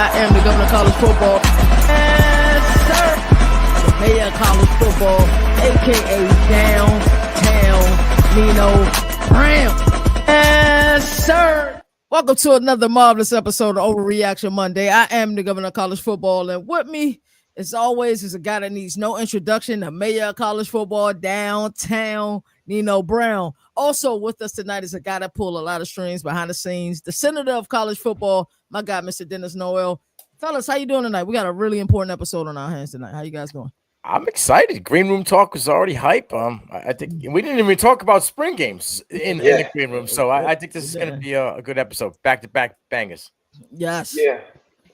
I am the governor of college football. Yes, sir. The mayor of college football, a.k.a. Downtown Nino Brown. Yes, sir. Welcome to another marvelous episode of Overreaction Monday. I am the governor of college football, and with me, as always, is a guy that needs no introduction, the mayor of college football, Downtown Nino Brown. Also with us tonight is a guy that pulled a lot of strings behind the scenes, the senator of college football, my guy, Mr. Dennis Nowell. Fellas, how you doing tonight? We got a really important episode on our hands tonight. How you guys doing? I'm excited. Green room talk was already hype. I think we didn't even talk about spring games in the green room, so I think this is going to be a good episode. Back-to-back bangers. Yes. Yeah.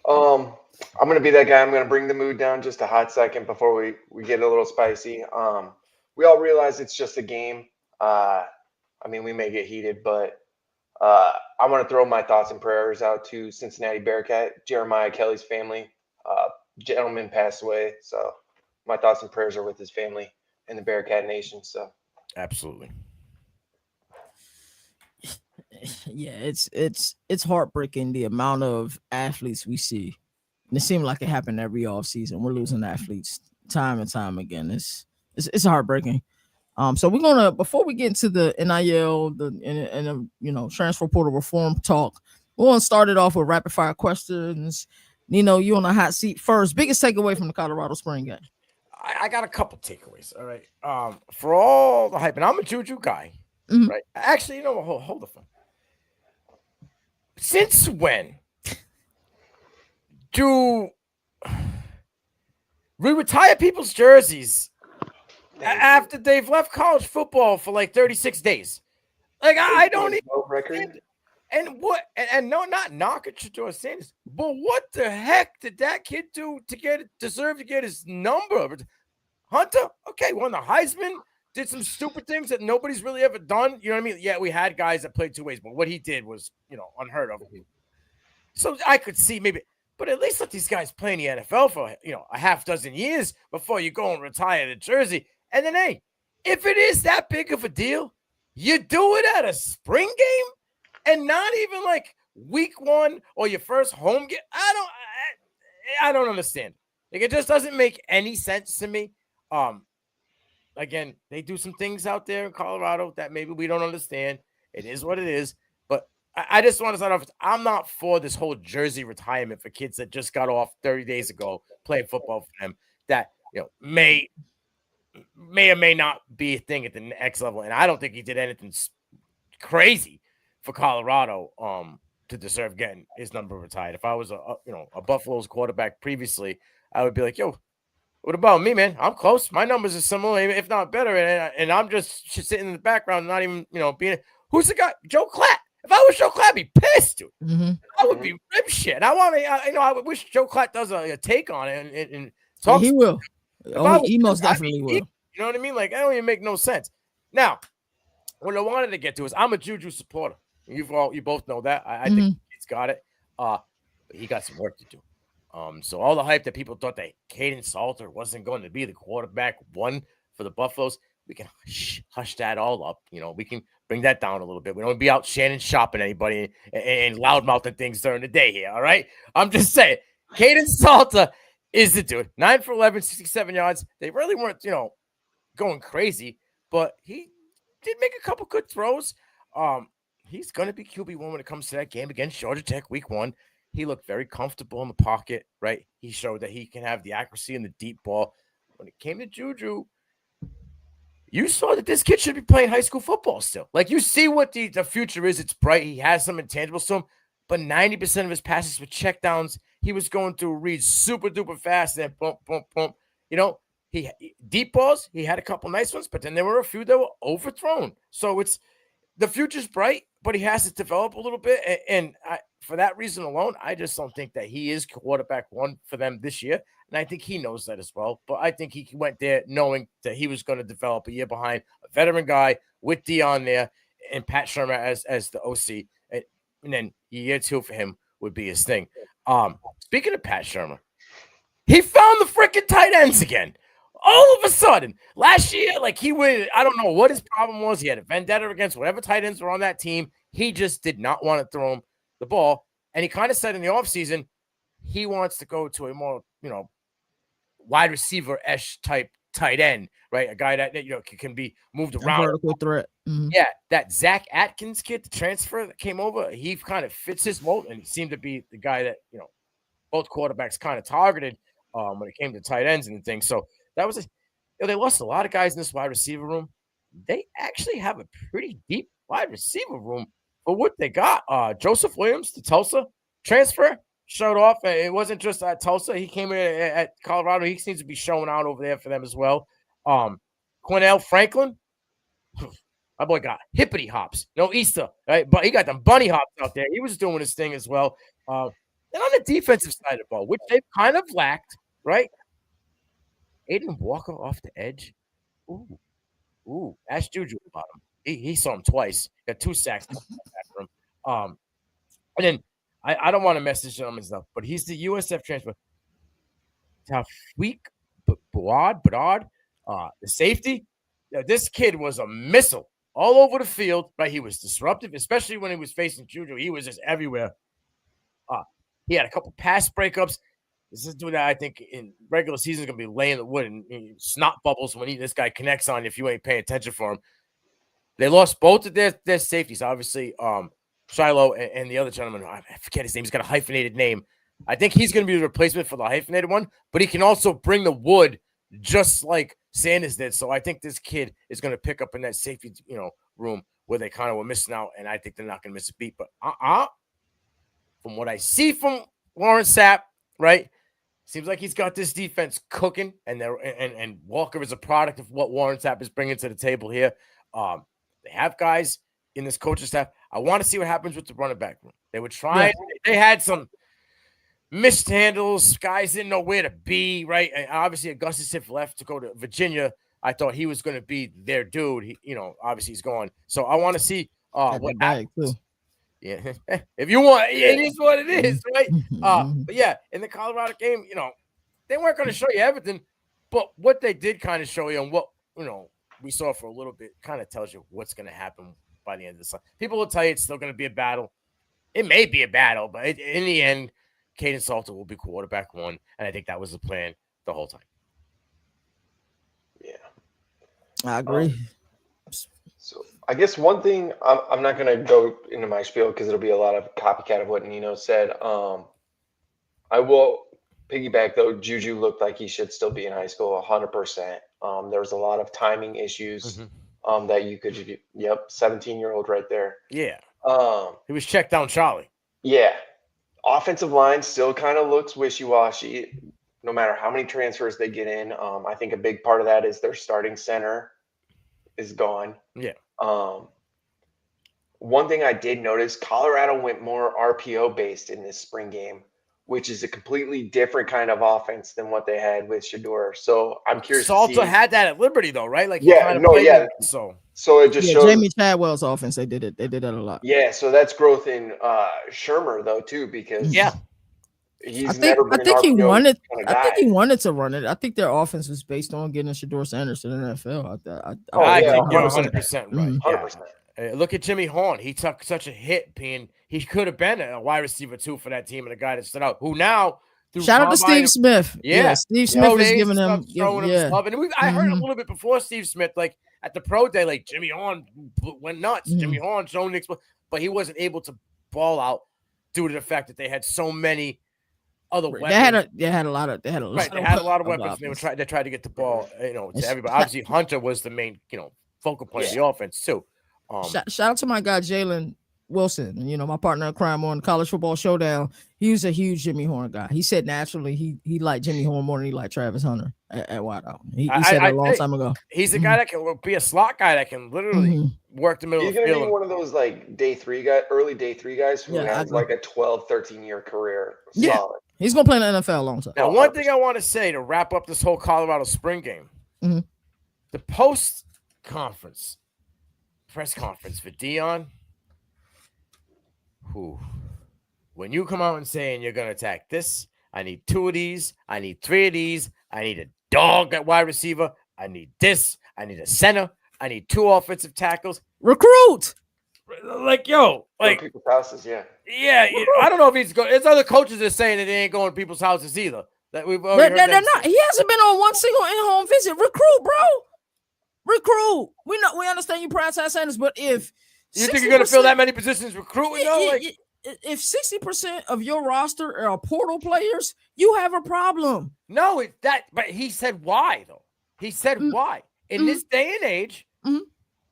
I'm going to be that guy. I'm going to bring the mood down just a hot second before we get a little spicy. We all realize it's just a game. I mean, we may get heated, but I want to throw my thoughts and prayers out to Cincinnati Bearcat, Jeremiah Kelly's family. Gentleman passed away, so my thoughts and prayers are with his family and the Bearcat Nation. So, absolutely. Yeah, it's heartbreaking the amount of athletes we see. And it seems like it happened every offseason. We're losing athletes time and time again. It's heartbreaking. So we're gonna, before we get into the NIL, and transfer portal reform talk, we're gonna start it off with rapid fire questions. Nino, you on the hot seat first. Biggest takeaway from the Colorado spring game? I got a couple takeaways. All right. For all the hype, and I'm a Juju guy, right? Actually, hold the phone. Since when do we retire people's jerseys after they've left college football for like 36 days? Like, I don't even record. And what? And no, not knocking Shedeur Sanders, but what the heck did that kid do to deserve to get his number? Hunter, okay, won the Heisman, did some stupid things that nobody's really ever done. You know what I mean? Yeah, we had guys that played two ways, but what he did was, unheard of. So I could see maybe, but at least let these guys play in the NFL for, a half dozen years before you go and retire the jersey. And then, hey, if it is that big of a deal, you do it at a spring game and not even like week one or your first home game. I don't understand. Like, it just doesn't make any sense to me. Again, they do some things out there in Colorado that maybe we don't understand. It is what it is. But I just want to start off. I'm not for this whole jersey retirement for kids that just got off 30 days ago playing football for them that may or may not be a thing at the next level. And I don't think he did anything crazy for Colorado to deserve getting his number retired. If I was a Buffalo's quarterback previously, I would be like, yo, what about me, man? I'm close. My numbers are similar, if not better. And I'm just sitting in the background, not even, being. Who's the guy? Joe Klatt. If I was Joe Klatt, I'd be pissed, dude. I would be rip shit. I wish Joe Klatt does a take on it and talk. Yeah, he will. He most definitely will. You know what I mean? Like, that don't even make no sense. Now, what I wanted to get to is I'm a Juju supporter. You both know that. I think he's got it. But he got some work to do. So all the hype that people thought that Caden Salter wasn't going to be the quarterback one for the Buffaloes, we can hush that all up. We can bring that down a little bit. We don't be out Shannon shopping anybody and loudmouthing things during the day here, all right? I'm just saying, Caden Salter is the dude. 9 for 11, 67 yards. They really weren't, going crazy, but he did make a couple good throws. He's going to be QB1 when it comes to that game against Georgia Tech week 1. He looked very comfortable in the pocket, right? He showed that he can have the accuracy in the deep ball. When it came to Juju, you saw that this kid should be playing high school football still. Like, you see what the future is. It's bright. He has some intangibles to him, but 90% of his passes were checkdowns. He was going through reads super duper fast and then boom, boom, boom. He deep balls. He had a couple nice ones, but then there were a few that were overthrown. So the future's bright, but he has to develop a little bit. And for that reason alone, I just don't think that he is quarterback one for them this year. And I think he knows that as well. But I think he went there knowing that he was going to develop a year behind a veteran guy with Dion there and Pat Shermer as the OC. And then year 2 for him would be his thing. Speaking of Pat Shermer, he found the freaking tight ends again. All of a sudden, last year, I don't know what his problem was. He had a vendetta against whatever tight ends were on that team. He just did not want to throw him the ball. And he kind of said in the offseason, he wants to go to a more, wide receiver-ish type tight end, right? A guy that can be moved around. Vertical threat. Mm-hmm. Yeah, that Zach Atkins kid, the transfer that came over, he kind of fits his mold, and he seemed to be the guy that both quarterbacks kind of targeted when it came to tight ends and things. So that was they lost a lot of guys in this wide receiver room. They actually have a pretty deep wide receiver room for what they got. Joseph Williams, the Tulsa transfer, showed off. It wasn't just at Tulsa. He came in at Colorado. He seems to be showing out over there for them as well. Cornell Franklin, my boy got hippity hops. No Easter, right? But he got them bunny hops out there. He was doing his thing as well. And on the defensive side of the ball, which they've kind of lacked, right? Aiden Walker off the edge. Ooh, ask Juju about him. He saw him twice. Got 2 sacks after him. And then I don't want to message him and stuff, but he's the USF transfer. Tafweek Bedard, the safety. This kid was a missile all over the field, right? He was disruptive, especially when he was facing Juju. He was just everywhere. He had a couple pass breakups. This is dude that I think in regular season is going to be laying the wood and snot bubbles when this guy connects on you if you ain't paying attention for him. They lost both of their safeties, obviously. Shiloh and the other gentleman, I forget his name. He's got a hyphenated name. I think he's going to be the replacement for the hyphenated one, but he can also bring the wood just like Sanders did. So I think this kid is going to pick up in that safety, room where they kind of were missing out, and I think they're not going to miss a beat. But from what I see from Warren Sapp, right, seems like he's got this defense cooking, and Walker is a product of what Warren Sapp is bringing to the table here. They have guys in this coaching staff. I want to see what happens with the running back room. They were trying. Yeah. They had some missed handles. Guys didn't know where to be, right? And obviously, Augustus Hiff left to go to Virginia. I thought he was going to be their dude. Obviously he's gone. So I want to see what happens. Yeah, if you want, it is what it is, right? But yeah, in the Colorado game, they weren't going to show you everything, but what they did kind of show you and what we saw for a little bit kind of tells you what's going to happen by the end of the season. People will tell you it's still going to be a battle. It may be a battle, but in the end, Caden Salter will be quarterback 1, and I think that was the plan the whole time. Yeah, I agree. So I guess one thing, I'm not going to go into my spiel because it'll be a lot of copycat of what Nino said. I will piggyback, though. Juju looked like he should still be in high school 100%. There was a lot of timing issues that you could – 17-year-old right there. Yeah. He was checked down Charlie. Yeah. Offensive line still kind of looks wishy-washy no matter how many transfers they get in. I think a big part of that is their starting center is gone. Yeah. One thing I did notice, Colorado went more RPO based in this spring game, which is a completely different kind of offense than what they had with Shedeur. So I'm curious. Salter had that at Liberty though, right? Like So it just shows Jamie Chadwell's offense. They did it. They did that a lot. Yeah. So that's growth in Shermer though too, because he's never been. I think he wanted. I think he wanted to run it. I think their offense was based on getting Shedeur Sanders to the NFL. I think you're 100% right. 100%. Look at Jimmy Horn. He took such a hit he could have been a wide receiver 2 for that team and a guy that stood out. Who now shout out to Steve Smith. Yeah, Steve Smith is giving him love. And I heard a little bit before Steve Smith, like at the pro day, like Jimmy Horn went nuts. Jimmy Horn showing the but he wasn't able to ball out due to the fact that they had so many other weapons. They had a lot of weapons. They tried to get the ball, to everybody. Obviously, Hunter was the main, focal point of the offense too. Shout out to my guy Jalen Wilson, my partner in crime on College Football Showdown. He was a huge Jimmy Horn guy. He said naturally he liked Jimmy Horn more than he liked Travis Hunter at wideout. He said it a long time ago. He's a guy that can be a slot guy that can literally work the middle of the field. He's going to be one of those like early day three guys who has like a 12, 13-year career. Yeah. Solid. He's going to play in the NFL a long time. Now, one thing I want to say to wrap up this whole Colorado spring game, the post-conference press conference for Dion, when you come out and saying you're going to attack this, I need 2 of these, I need 3 of these, I need a dog at wide receiver, I need this, I need a center, I need 2 offensive tackles. Recruit. Like, yo, like people's houses, yeah. Yeah, I don't know if he's going. It's other coaches that are saying that they ain't going to people's houses either. That we've already heard them say. He hasn't been on one single in-home visit. Recruit, bro. Recruit. We understand you prioritize Sanders, but if you think you're going to fill that many positions recruiting, if 60% of your roster are portal players, you have a problem. No, but he said why though. He said why in this day and age,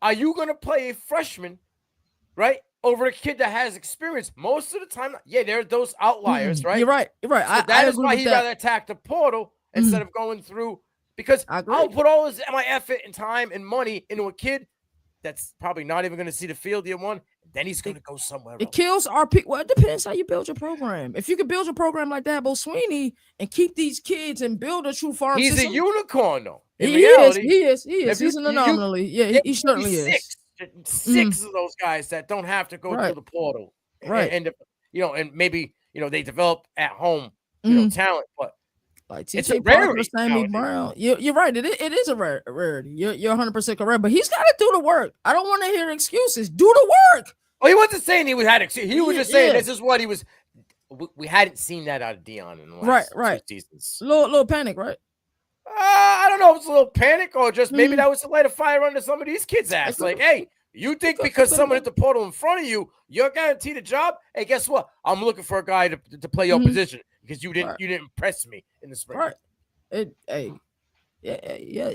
are you going to play a freshman, right? Over a kid that has experience most of the time. Yeah, there are those outliers, right? You're right. You're right. So that is why he'd rather attack the portal instead of going through, because I'll put all my effort and time and money into a kid that's probably not even going to see the field year one. Then he's going to go somewhere else. It kills our people. Well, it depends how you build your program. If you can build your program like that, Bo Sweeney, and keep these kids and build a true farm system. He's a unicorn, though. In reality, he is. He's an anomaly. He certainly is. Six of those guys that don't have to go through the portal, and maybe they develop at home, talent, but like T.J. Parker, Sammy Brown. You're right. It is a rarity. You're 100% correct, but he's got to do the work. I don't want to hear excuses. Do the work. Oh, he wasn't saying he had excuses. He was just saying this is what he was. We hadn't seen that out of Dion in the last 2 seasons. Little panic, right? I don't know if it's a little panic or just maybe that was to light a fire under some of these kids' ass. Like, hey, you think because someone hit the portal in front of you, you're guaranteed a job? Hey, guess what? I'm looking for a guy to play your position because you didn't impress me in the spring. Right. He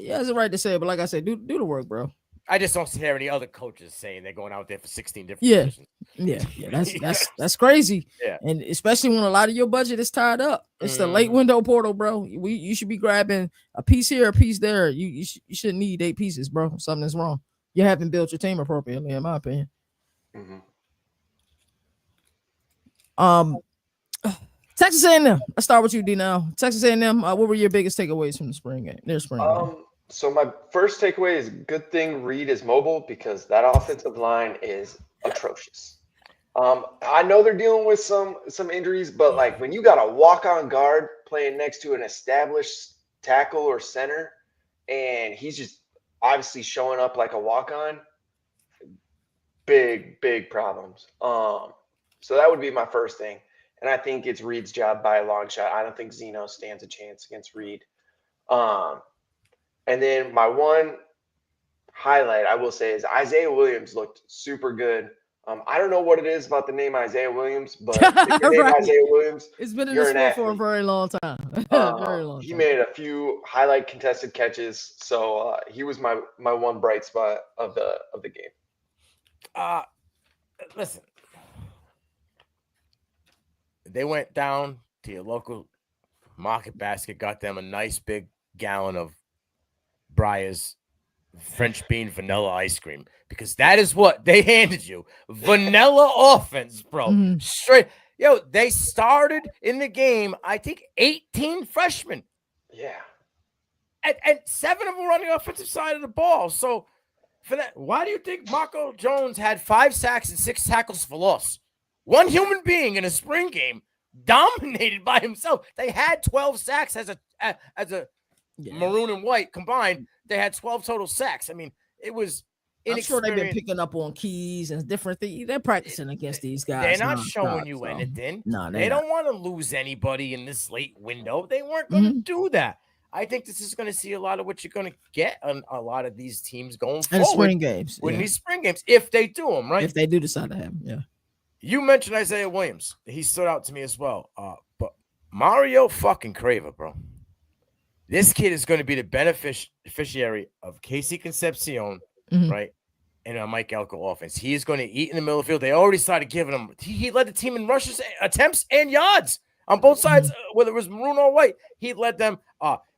has a right to say it, but like I said, do the work, bro. I just don't hear any other coaches saying they're going out there for 16 different positions. Yeah, that's crazy. Yeah, and especially when a lot of your budget is tied up. It's the late window portal, bro. You should be grabbing a piece here, a piece there. You shouldn't need 8 pieces, bro. Something's wrong. You haven't built your team appropriately, in my opinion. Texas A&M. Let's start with you, D. Now, Texas A&M. What were your biggest takeaways from the spring game? Their spring game. So my first takeaway is good thing Reed is mobile because that offensive line is atrocious. I know they're dealing with some injuries, but like when you got a walk-on guard playing next to an established tackle or center, and he's just obviously showing up like a walk-on, big problems. So that would be my first thing. And I think it's Reed's job by a long shot. I don't think Zeno stands a chance against Reed. And then my one highlight I will say is Isaiah Williams looked super good. I don't know what it is about the name Isaiah Williams, but if your name Isaiah Williams, it's been in the sport for a very long time. He made a few highlight contested catches, so he was my one bright spot of the game. Listen, they went down to your local market basket, got them a nice big gallon of Breyer's French bean vanilla ice cream, because that is what they handed you. Vanilla offense, bro. Straight. Yo, they started in the game, I think 18 freshmen. Yeah. And 7 of them were on the offensive side of the ball. So for that, why do you think Marco Jones had 5 sacks and 6 tackles for loss? One human being in a spring game dominated by himself. They had 12 sacks as a maroon and white combined. They had 12 total sacks. I mean, it was inexperienced. I'm sure they've been picking up on keys and different things. They're practicing against these guys. They're not showing you anything. No, they don't want to lose anybody in this late window. They weren't going to do that. I think this is going to see a lot of what you're going to get on a lot of these teams going forward. Spring games. In these spring games, if they do them, right? If they do decide to have them, yeah. You mentioned Isaiah Williams. He stood out to me as well. But Mario fucking Craver, bro. This kid is going to be the beneficiary of Casey Concepcion, right? And a Mike Elko offense. He is going to eat in the middle of the field. They already started giving him. He led the team in rushes, attempts, and yards on both sides, whether it was maroon or white. He led them.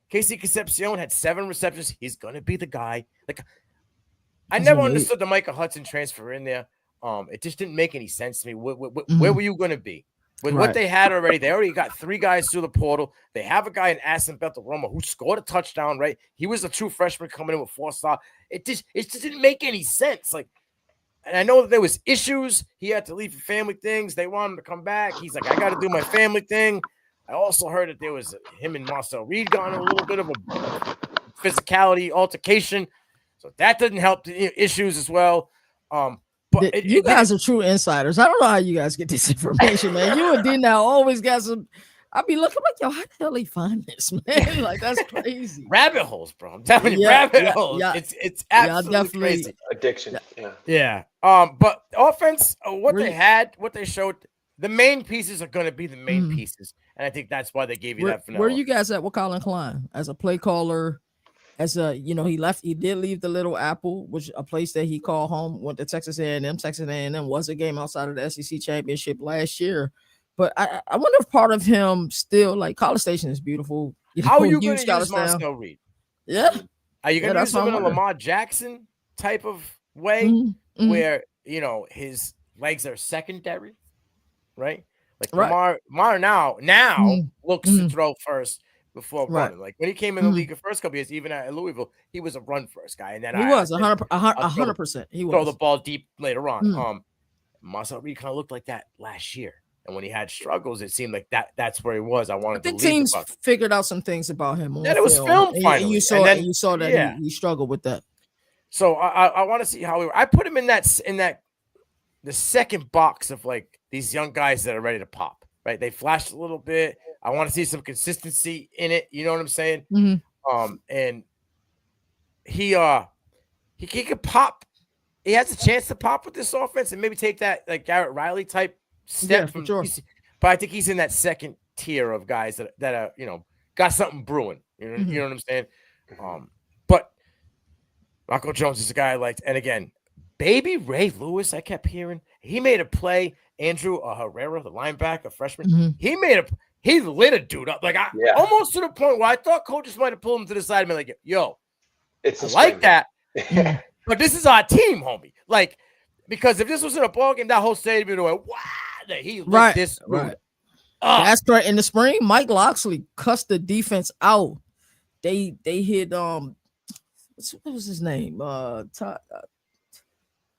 Casey Concepcion had 7 receptions. He's going to be the guy. Like, I never understood the Micah Hudson transfer in there. It just didn't make any sense to me. Where were you going to be? With what they had already, they already got 3 guys through the portal. They have a guy in Aston Belteroma who scored a touchdown, right? He was a true freshman coming in with 4-star. It just didn't make any sense. Like, and I know that there was issues. He had to leave for family things. They wanted him to come back. He's like, I got to do my family thing. I also heard that there was him and Marcel Reed got in a little bit of a physicality altercation. So that didn't help the issues as well. But you guys are true insiders. I don't know how you guys get this information, man. You and D now always got some. I be looking like, yo, how the hell they find this, man? Like, that's crazy. Rabbit holes, bro. I'm telling you, rabbit holes. Yeah. It's absolutely crazy. Addiction. Yeah. But offense, what they showed, the main pieces are going to be the main pieces, and I think that's why they gave you that finale. Where are you guys at with Colin Klein as a play caller? As a, he did leave the Little Apple, which a place that he called home, went to Texas A&M. Texas A&M was a game outside of the SEC championship last year. But I wonder if part of him still, like, College Station is beautiful. How are you going to use Marcel Reed? Yeah. Are you going to use him in a Lamar Jackson type of way where, his legs are secondary, right? Like Lamar now looks to throw first before running. Like when he came in the league the first couple years, even at Louisville, he was a run first guy. And then he was 100%. He was throw the ball deep later on. Marcel Reed kind of looked like that last year. And when he had struggles, it seemed like that's where he was. I think teams figured out some things about him. That it was filmed finally. And you saw that he struggled with that. So I want to see how I put him in the second box of like these young guys that are ready to pop. Right? They flashed a little bit. I want to see some consistency in it. You know what I'm saying? And he could pop. He has a chance to pop with this offense and maybe take that like Garrett Riley type step from sure. But I think he's in that second tier of guys that are got something brewing. You know what I'm saying? But Marco Jones is a guy I liked, and again, Baby Ray Lewis. I kept hearing he made a play. Andrew Herrera, the linebacker, freshman, he lit a dude up like almost to the point where I thought coaches might have pulled him to the side and been like, "Yo, I like that, but this is our team, homie." Like, because if this was in a ball game, that whole stadium would be like, "Wow." He lit this right. That's right. In the spring, Mike Loxley cussed the defense out. They hit what was his name?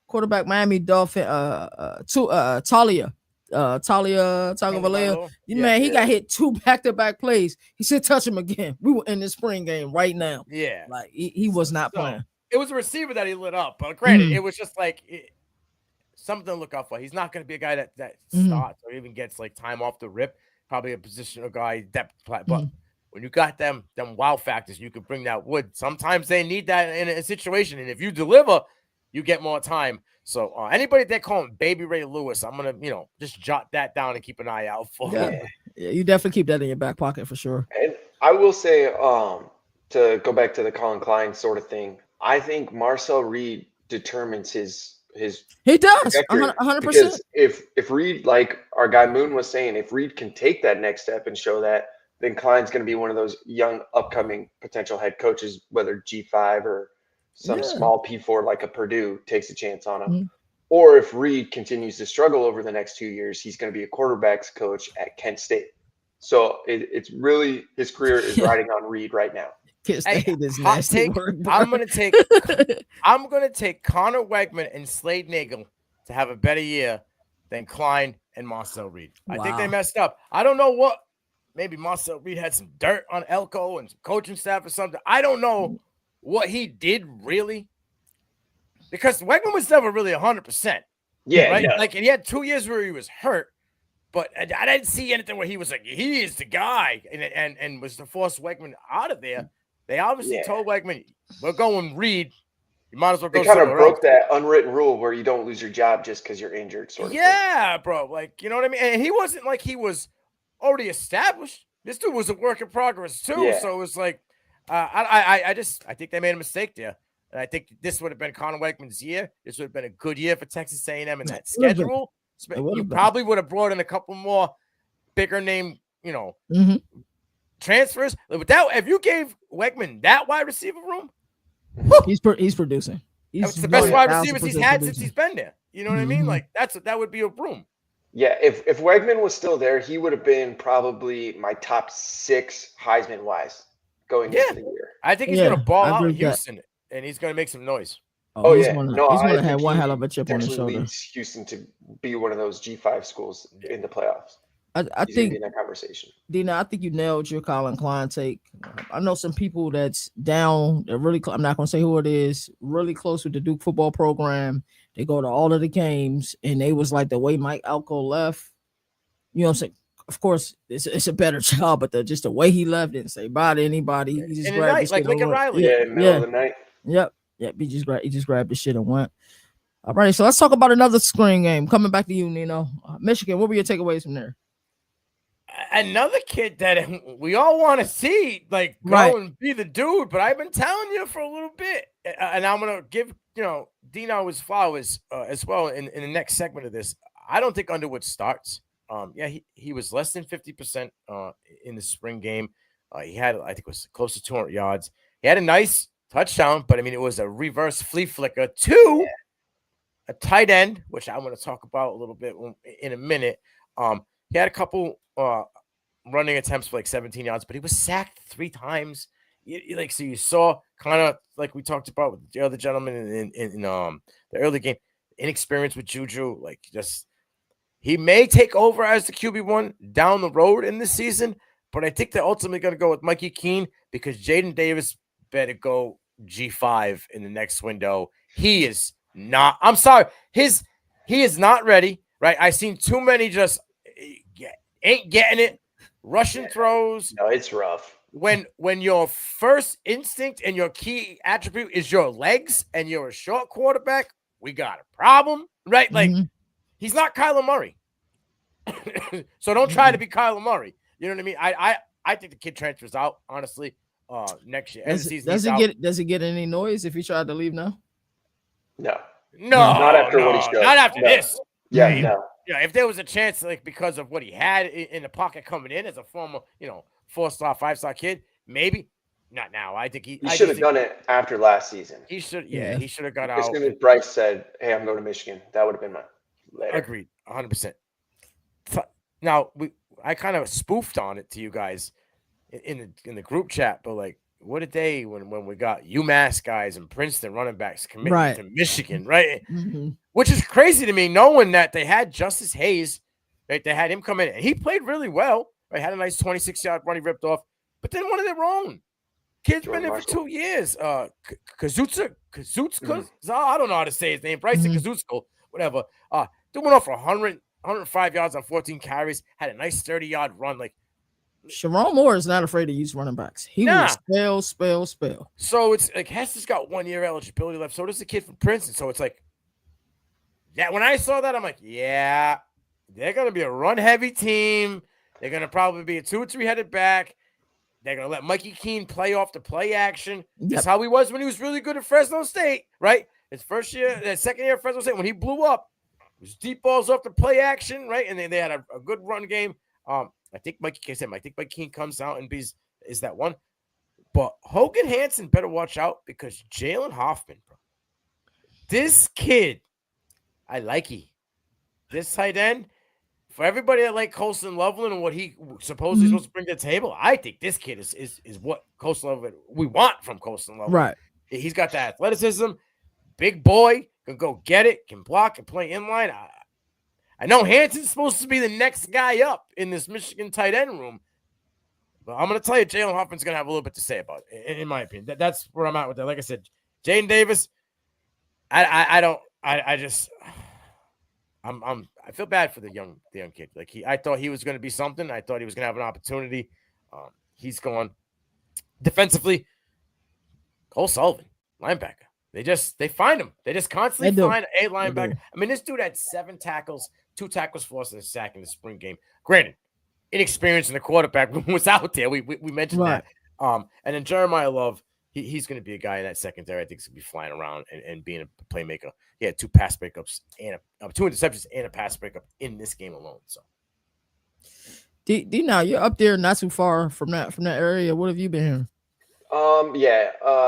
Quarterback Miami Dolphin Talia Tagovailoa. Man, he got hit 2 back-to-back plays. He said, "Touch him again." We were in the spring game right now. Yeah, like he was not playing. It was a receiver that he lit up, but granted, it was just like something to look out for. He's not going to be a guy that starts or even gets like time off the rip. Probably a positional guy, depth play. But when you got them wow factors, you can bring that wood. Sometimes they need that in a situation, and if you deliver, you get more time. So anybody that call him Baby Ray Lewis, I'm gonna just jot that down and keep an eye out for. Yeah, you definitely keep that in your back pocket for sure. And I will say, to go back to the Colin Klein sort of thing, I think Marcel Reed determines his he does 100%. Because if Reed, like our guy Moon was saying, if Reed can take that next step and show that, then Klein's going to be one of those young upcoming potential head coaches, whether G5 or some small P4 like a Purdue takes a chance on him. Or if Reed continues to struggle over the next 2 years, he's going to be a quarterbacks coach at Kent State. So it's really, his career is riding on Reed right now. I'm gonna take Connor Wegman and Slade Nagel to have a better year than Klein and Marcel Reed. I think they messed up. I don't know what. Maybe Marcel Reed had some dirt on Elko and some coaching staff or something. I don't know what he did really, because Wegman was never really 100%. Yeah, right. Yeah. Like, and he had 2 years where he was hurt, but I didn't see anything where he was like, he is the guy, and was to force Wegman out of there. They obviously told Wegman, "We're going Reed. You might as well go." They kind of broke that unwritten rule where you don't lose your job just because you're injured, sort of. Yeah, bro. Like, you know what I mean? And he wasn't like he was already established. This dude was a work in progress too. Yeah. So it was like, I think they made a mistake there. And I think this would have been Connor Wegman's year. This would have been a good year for Texas A&M in that schedule. You probably would have brought in a couple more bigger name, transfers. If you gave Wegman that wide receiver room, he's producing. It's the best wide receivers he's had since he's been there. You know what I mean? Like that would be a room. Yeah, if Wegman was still there, he would have been probably my top 6 Heisman wise going into the year. I think he's going to ball out in Houston, and he's going to make some noise. He's going to have one hell of a chip on his shoulder. Leads Houston to be one of those G5 schools in the playoffs. I think in that conversation. Dina, I think you nailed your Colin Klein take. I know some people that's down. They're really. I'm not going to say who it is. Really close with the Duke football program. They go to all of the games, and they was like the way Mike Elko left. You know what I'm saying? Of course, it's a better job, but just the way he left, didn't say bye to anybody. He just grabbed the shit like Lincoln Riley. Yeah, middle of the night. Yep. He just grabbed the shit and went. All right, so let's talk about another screen game. Coming back to you, Nino. Michigan, what were your takeaways from there? Another kid that we all want to see, like, go and be the dude, but I've been telling you for a little bit, and I'm going to give, Dino his flowers as well in the next segment of this. I don't think Underwood starts. He was less than 50% in the spring game. He had, I think it was close to 200 yards. He had a nice touchdown, but, I mean, it was a reverse flea flicker to a tight end, which I'm going to talk about a little bit in a minute. He had a couple running attempts for like 17 yards, but he was sacked 3 times. So you saw kind of like we talked about with the other gentleman in the early game, inexperience with Juju. Like, just he may take over as the QB1 down the road in this season, but I think they're ultimately going to go with Mikey Keene because Jaden Davis better go G5 in the next window. He is not. I'm sorry, he is not ready. Right, I seen too many just ain't getting it. Russian throws. No, it's rough. When your first instinct and your key attribute is your legs and you're a short quarterback, we got a problem, right? Like, he's not Kyler Murray. So don't try to be Kyler Murray. You know what I mean? I think the kid transfers out, honestly, next year. Does he get any noise if he tried to leave now? No. Not after what he showed. Not after this. Yeah, no. Yeah, if there was a chance, like, because of what he had in the pocket coming in as a former, 4-star, 5-star kid, maybe. Not now. I think he should have done it after last season. He should. Yeah, he should have got out. As soon as Bryce said, "Hey, I'm going to Michigan," that would have been my later. Agreed, 100%. Now I kind of spoofed on it to you guys in the group chat, but like, what a day when we got UMass guys and Princeton running backs committed to Michigan, right? Which is crazy to me, knowing that they had Justice Hayes, right? They had him come in, and he played really well. Right? Had a nice 26-yard run he ripped off, but then one of their own kid's been there for 2 years. Kazutska, I don't know how to say his name. Bryson Kazutska, whatever. Dude went off for 105 yards on 14 carries. Had a nice 30-yard run. Like, Sharon Moore is not afraid to use running backs. He will spell. So it's like Hester's got 1 year eligibility left. So does the kid from Princeton. So it's like, yeah, when I saw that, I'm like, yeah, they're going to be a run-heavy team. They're going to probably be a 2 or 3-headed back. They're going to let Mikey Keene play off the play action. That's how he was when he was really good at Fresno State, right? His second year at Fresno State, when he blew up, it was deep balls off the play action, right? And they had a good run game. I think Mikey Keene comes out and is that one. But Hogan Hansen better watch out because Jalen Hoffman, bro. This kid, I like this tight end. For everybody that like Colston Loveland and what he supposedly supposed to bring to the table, I think this kid is what Colston Loveland we want from Colston Loveland. Right. He's got that athleticism, big boy, can go get it, can block, can play inline. I know Hanson's supposed to be the next guy up in this Michigan tight end room, but I'm going to tell you, Jalen Hoffman's going to have a little bit to say about it, in my opinion. That's where I'm at with that. Like I said, Jaden Davis, I feel bad for the young kid. Like I thought he was going to be something. I thought he was going to have an opportunity. He's gone. Defensively, Cole Sullivan, linebacker. They find him. They just constantly find a linebacker. I mean, this dude had 7 tackles, 2 tackles for us in a sack in the spring game. Granted, inexperience in the quarterback was out there. We mentioned that. And then Jeremiah Love, he's going to be a guy in that secondary. I think he's going to be flying around and being a playmaker. He had 2 pass breakups and 2 interceptions and a pass breakup in this game alone. So, D now you're up there, not too far from that area. What have you been hearing?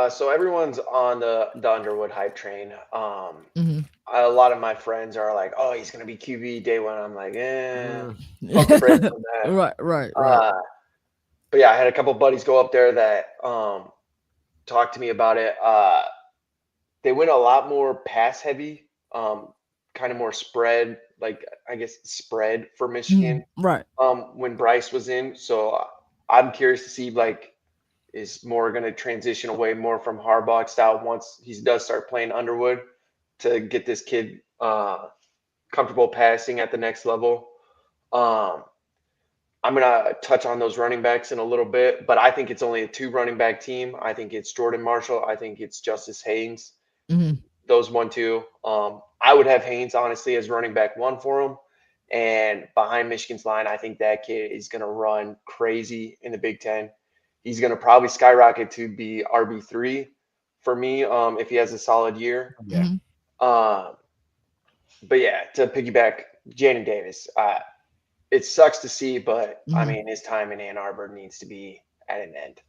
So everyone's on the Underwood hype train. A lot of my friends are like, "Oh, he's gonna be QB day 1." I'm like, fuck the break on that. Right. But yeah, I had a couple buddies go up there that talked to me about it. They went a lot more pass heavy, kind of more spread, like I guess spread for Michigan. Right. When Bryce was in, so I'm curious to see like. Is more going to transition away more from Harbaugh style once he does start playing Underwood. to get this kid comfortable passing at the next level. I'm going to touch on those running backs in a little bit, but I think it's only a 2 running back team. I think it's Jordan Marshall. I think it's Justice Haynes. Those 1-2. I would have Haynes, honestly, as running back 1 for him. And behind Michigan's line, I think that kid is going to run crazy in the Big Ten. He's going to probably skyrocket to be RB3 for me if he has a solid year. Yeah. But yeah, to piggyback, Jaden Davis, it sucks to see, but I mean, his time in Ann Arbor needs to be at an end.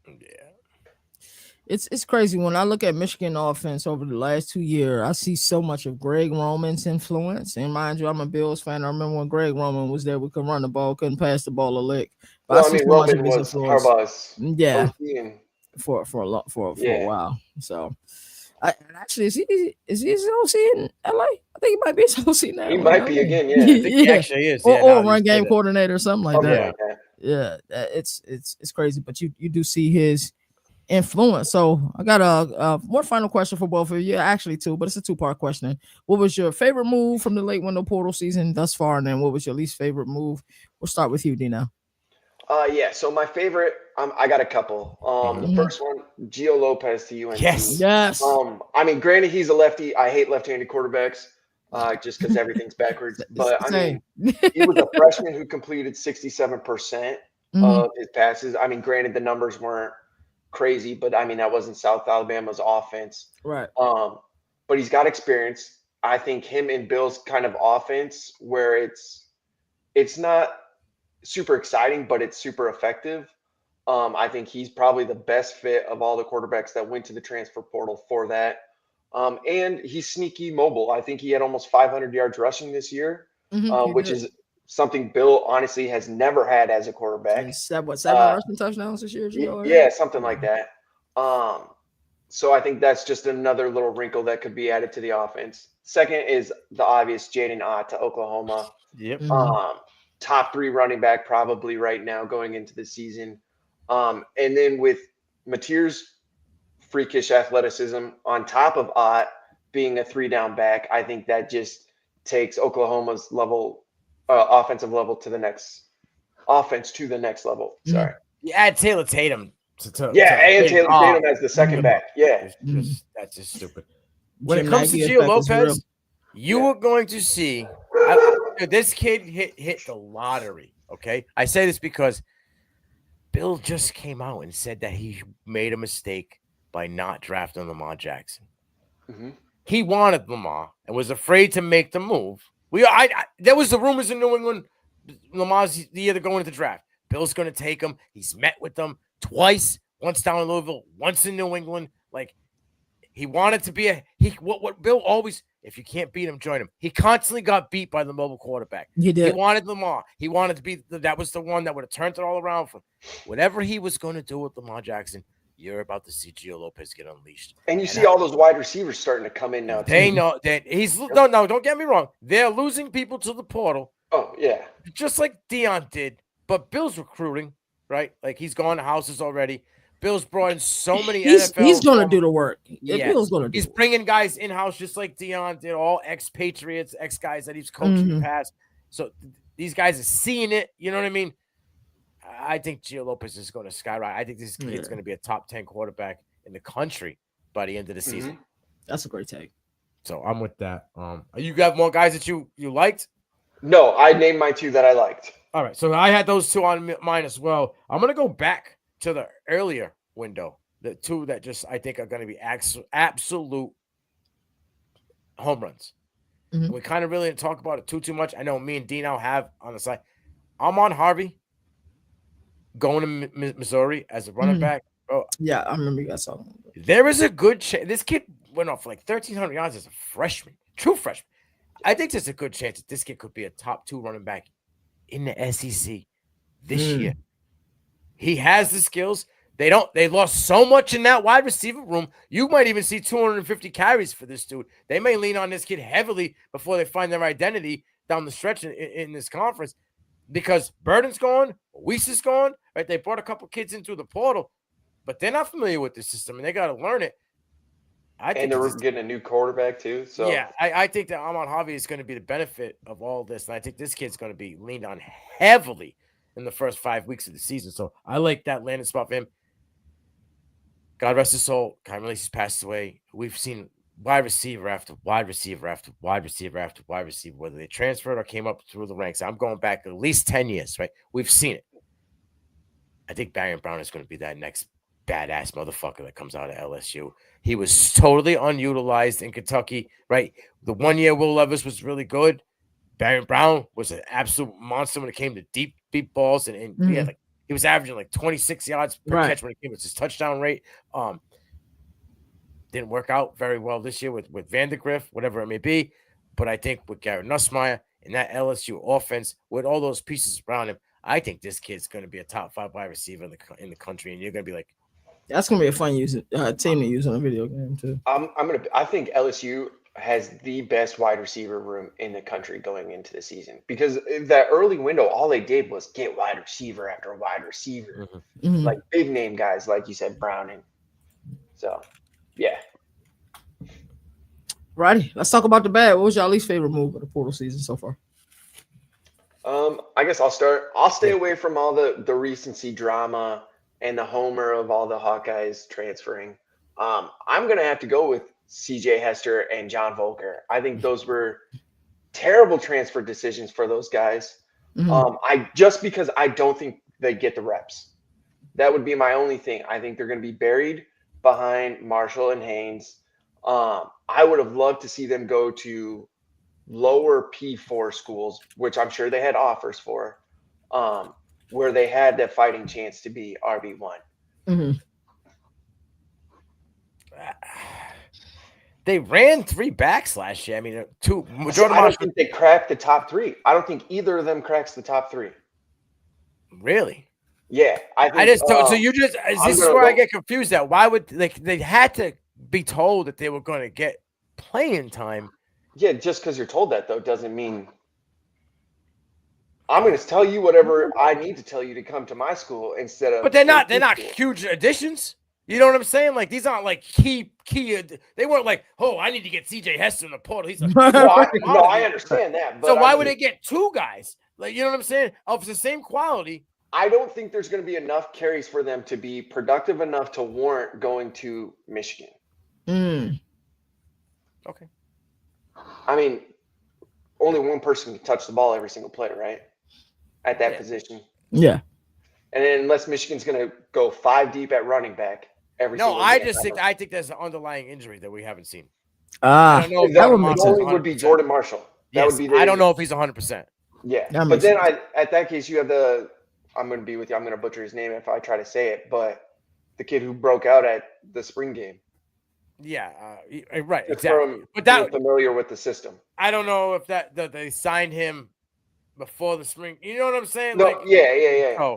Yeah. It's crazy when I look at Michigan offense over the last 2 years. I see so much of Greg Roman's influence. And mind you, I'm a Bills fan. I remember when Greg Roman was there, we could run the ball, couldn't pass the ball a lick. But I mean, Roman was Harbaugh's OC for a while. So, actually, is he his OC in LA? I think he might be his OC now. He might be again, yeah. I think he actually is. Or run game coordinator or something like that. Like that. Yeah, it's crazy, but you do see his influence. So I got one final question for both of you. Actually 2, but it's a 2-part question. What was your favorite move from the late window portal season thus far? And then what was your least favorite move? We'll start with you, Nino. Yeah, so my favorite, I got a couple. The first one, Gio Lopez to UNC. Yes. I mean, granted, he's a lefty. I hate left-handed quarterbacks just because everything's backwards. But, I mean, he was a freshman who completed 67% of his passes. I mean, granted, the numbers weren't crazy, but, I mean, that wasn't South Alabama's offense. Right. But he's got experience. I think him and Bill's kind of offense where it's not – super exciting, but it's super effective. I think he's probably the best fit of all the quarterbacks that went to the transfer portal for that. And he's sneaky mobile. I think he had almost 500 yards rushing this year, which is something Bill honestly has never had as a quarterback. 7 rushing touchdowns this year? Yeah, something like that. So I think that's just another little wrinkle that could be added to the offense. Second is the obvious Jaden Ott to Oklahoma. Yep. Top 3 running back probably right now going into the season. And then with Mateer's freakish athleticism on top of Ott being a 3-down back, I think that just takes Oklahoma's offensive level to the next level. Sorry. You add Taylor Tatum and Taylor Tatum as the second back. Yeah. That's just stupid. When it comes to Gio Lopez, you are going to see this kid hit the lottery, okay? I say this because Bill just came out and said that he made a mistake by not drafting Lamar Jackson. He wanted Lamar and was afraid to make the move. There was the rumors in New England, Lamar's the year to go into the draft. Bill's going to take him. He's met with them twice, once down in Louisville, once in New England. Like, he wanted to be what Bill always – if you can't beat him, join him. He constantly got beat by the mobile quarterback. He did. He wanted Lamar. He wanted to be that was the one that would have turned it all around for him. Whatever he was going to do with Lamar Jackson, you're about to see Gio Lopez get unleashed. And you see all those wide receivers starting to come in now. They know that he's no, don't get me wrong. They're losing people to the portal. Oh, yeah. Just like Dion did. But Bill's recruiting, right? Like he's gone to houses already. Bill's brought in so many NFL. He's going to do the work. Yeah. Bill's going to do He's bringing guys in-house just like Dion did, all ex-Patriots, ex-guys that he's coached in the past. So these guys are seeing it. You know what I mean? I think Gio Lopez is going to skyrocket. I think this kid's going to be a top 10 quarterback in the country by the end of the season. That's a great take. So I'm with that. You got more guys that you liked? No, I named my 2 that I liked. All right. So I had those 2 on mine as well. I'm going to go back to the earlier window, the 2 that just I think are going to be absolute home runs. We kind of really didn't talk about it too much. I know me and Dino have on the side. I'm on Harvey going to Missouri as a running back. Oh, yeah, I remember you guys saw him. There is a good chance. This kid went off for like 1,300 yards as a freshman, true freshman. I think there's a good chance that this kid could be a top 2 running back in the SEC this year. He has the skills. They lost so much in that wide receiver room. You might even see 250 carries for this dude. They may lean on this kid heavily before they find their identity down the stretch in this conference because Burden's gone, Weiss is gone, right? They brought a couple kids in through the portal, but they're not familiar with the system and they got to learn it. And they're getting a new quarterback too. So yeah, I think that Ahmad Harvey is going to be the benefit of all this, and I think this kid's going to be leaned on heavily in the first 5 weeks of the season. So I like that landing spot for him. God rest his soul. Kyron Lacy's passed away. We've seen wide receiver after wide receiver after wide receiver after wide receiver, whether they transferred or came up through the ranks. I'm going back at least 10 years, right? We've seen it. I think Barry Brown is going to be that next badass motherfucker that comes out of LSU. He was totally unutilized in Kentucky, right? The 1 year Will Levis was really good. Barry Brown was an absolute monster when it came to deep balls, and he was averaging like 26 yards per catch when it came to his touchdown rate. Didn't work out very well this year with Vandergriff, whatever it may be. But I think with Garrett Nussmeier and that LSU offense, with all those pieces around him, I think this kid's going to be a top 5 wide receiver in the country, and you're going to be like, that's going to be a fun team to use on a video game too. I think LSU has the best wide receiver room in the country going into the season, because that early window, all they did was get wide receiver after wide receiver, like big name guys, like you said, Browning. So, yeah. Righty, let's talk about the bad. What was your least favorite move of the portal season so far? I guess I'll start. I'll stay away from all the recency drama and the homer of all the Hawkeyes transferring. I'm going to have to go with CJ Hester and John Volker. I think those were terrible transfer decisions for those guys. Just because I don't think they get the reps. That would be my only thing. I think they're going to be buried behind Marshall and Haynes. I would have loved to see them go to lower P4 schools, which I'm sure they had offers for, where they had that fighting chance to be RB1. They ran 3 backs last year. I mean, 2. I don't think they cracked the top 3. I don't think either of them cracks the top 3. Really? Yeah, I just so you just this is where I get confused at. Why would they had to be told that they were going to get playing time? Yeah, just because you're told that though doesn't mean I'm going to tell you whatever I need to tell you to come to my school instead of. But they're not huge additions. You know what I'm saying? Like, these aren't like key. They weren't like, oh, I need to get CJ Hester in the portal. He's like, I understand that. But so why would they get 2 guys? Like, you know what I'm saying? Of the same quality. I don't think there's going to be enough carries for them to be productive enough to warrant going to Michigan. Okay. I mean, only one person can touch the ball every single play, right? At that position. Yeah. And then unless Michigan's going to go 5 deep at running back every single I think there's an underlying injury that we haven't seen. I don't know if that would be Jordan Marshall. That would be. I don't know if he's 100%. Yeah, but then at that case, you have I'm going to be with you. I'm going to butcher his name if I try to say it, but the kid who broke out at the spring game. Yeah, right, exactly. But that familiar with the system. I don't know if that they signed him before the spring. You know what I'm saying? No, like, yeah.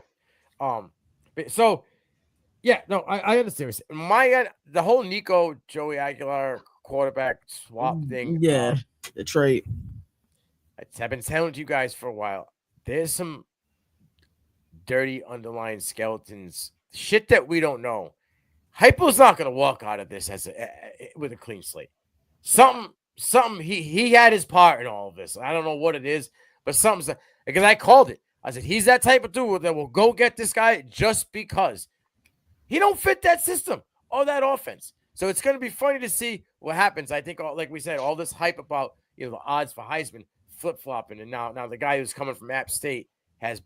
I understand. The whole Nico Joey Aguilar quarterback swap thing. Yeah, the trade. I've been telling you guys for a while. There's some dirty underlying skeletons, shit that we don't know. Hypo's not going to walk out of this with a clean slate. Something. He had his part in all of this. I don't know what it is, but something's because I called it. I said he's that type of dude that will go get this guy just because he don't fit that system or that offense. So it's going to be funny to see what happens. I think, like we said, all this hype about the odds for Heisman flip-flopping, and now the guy who's coming from App State has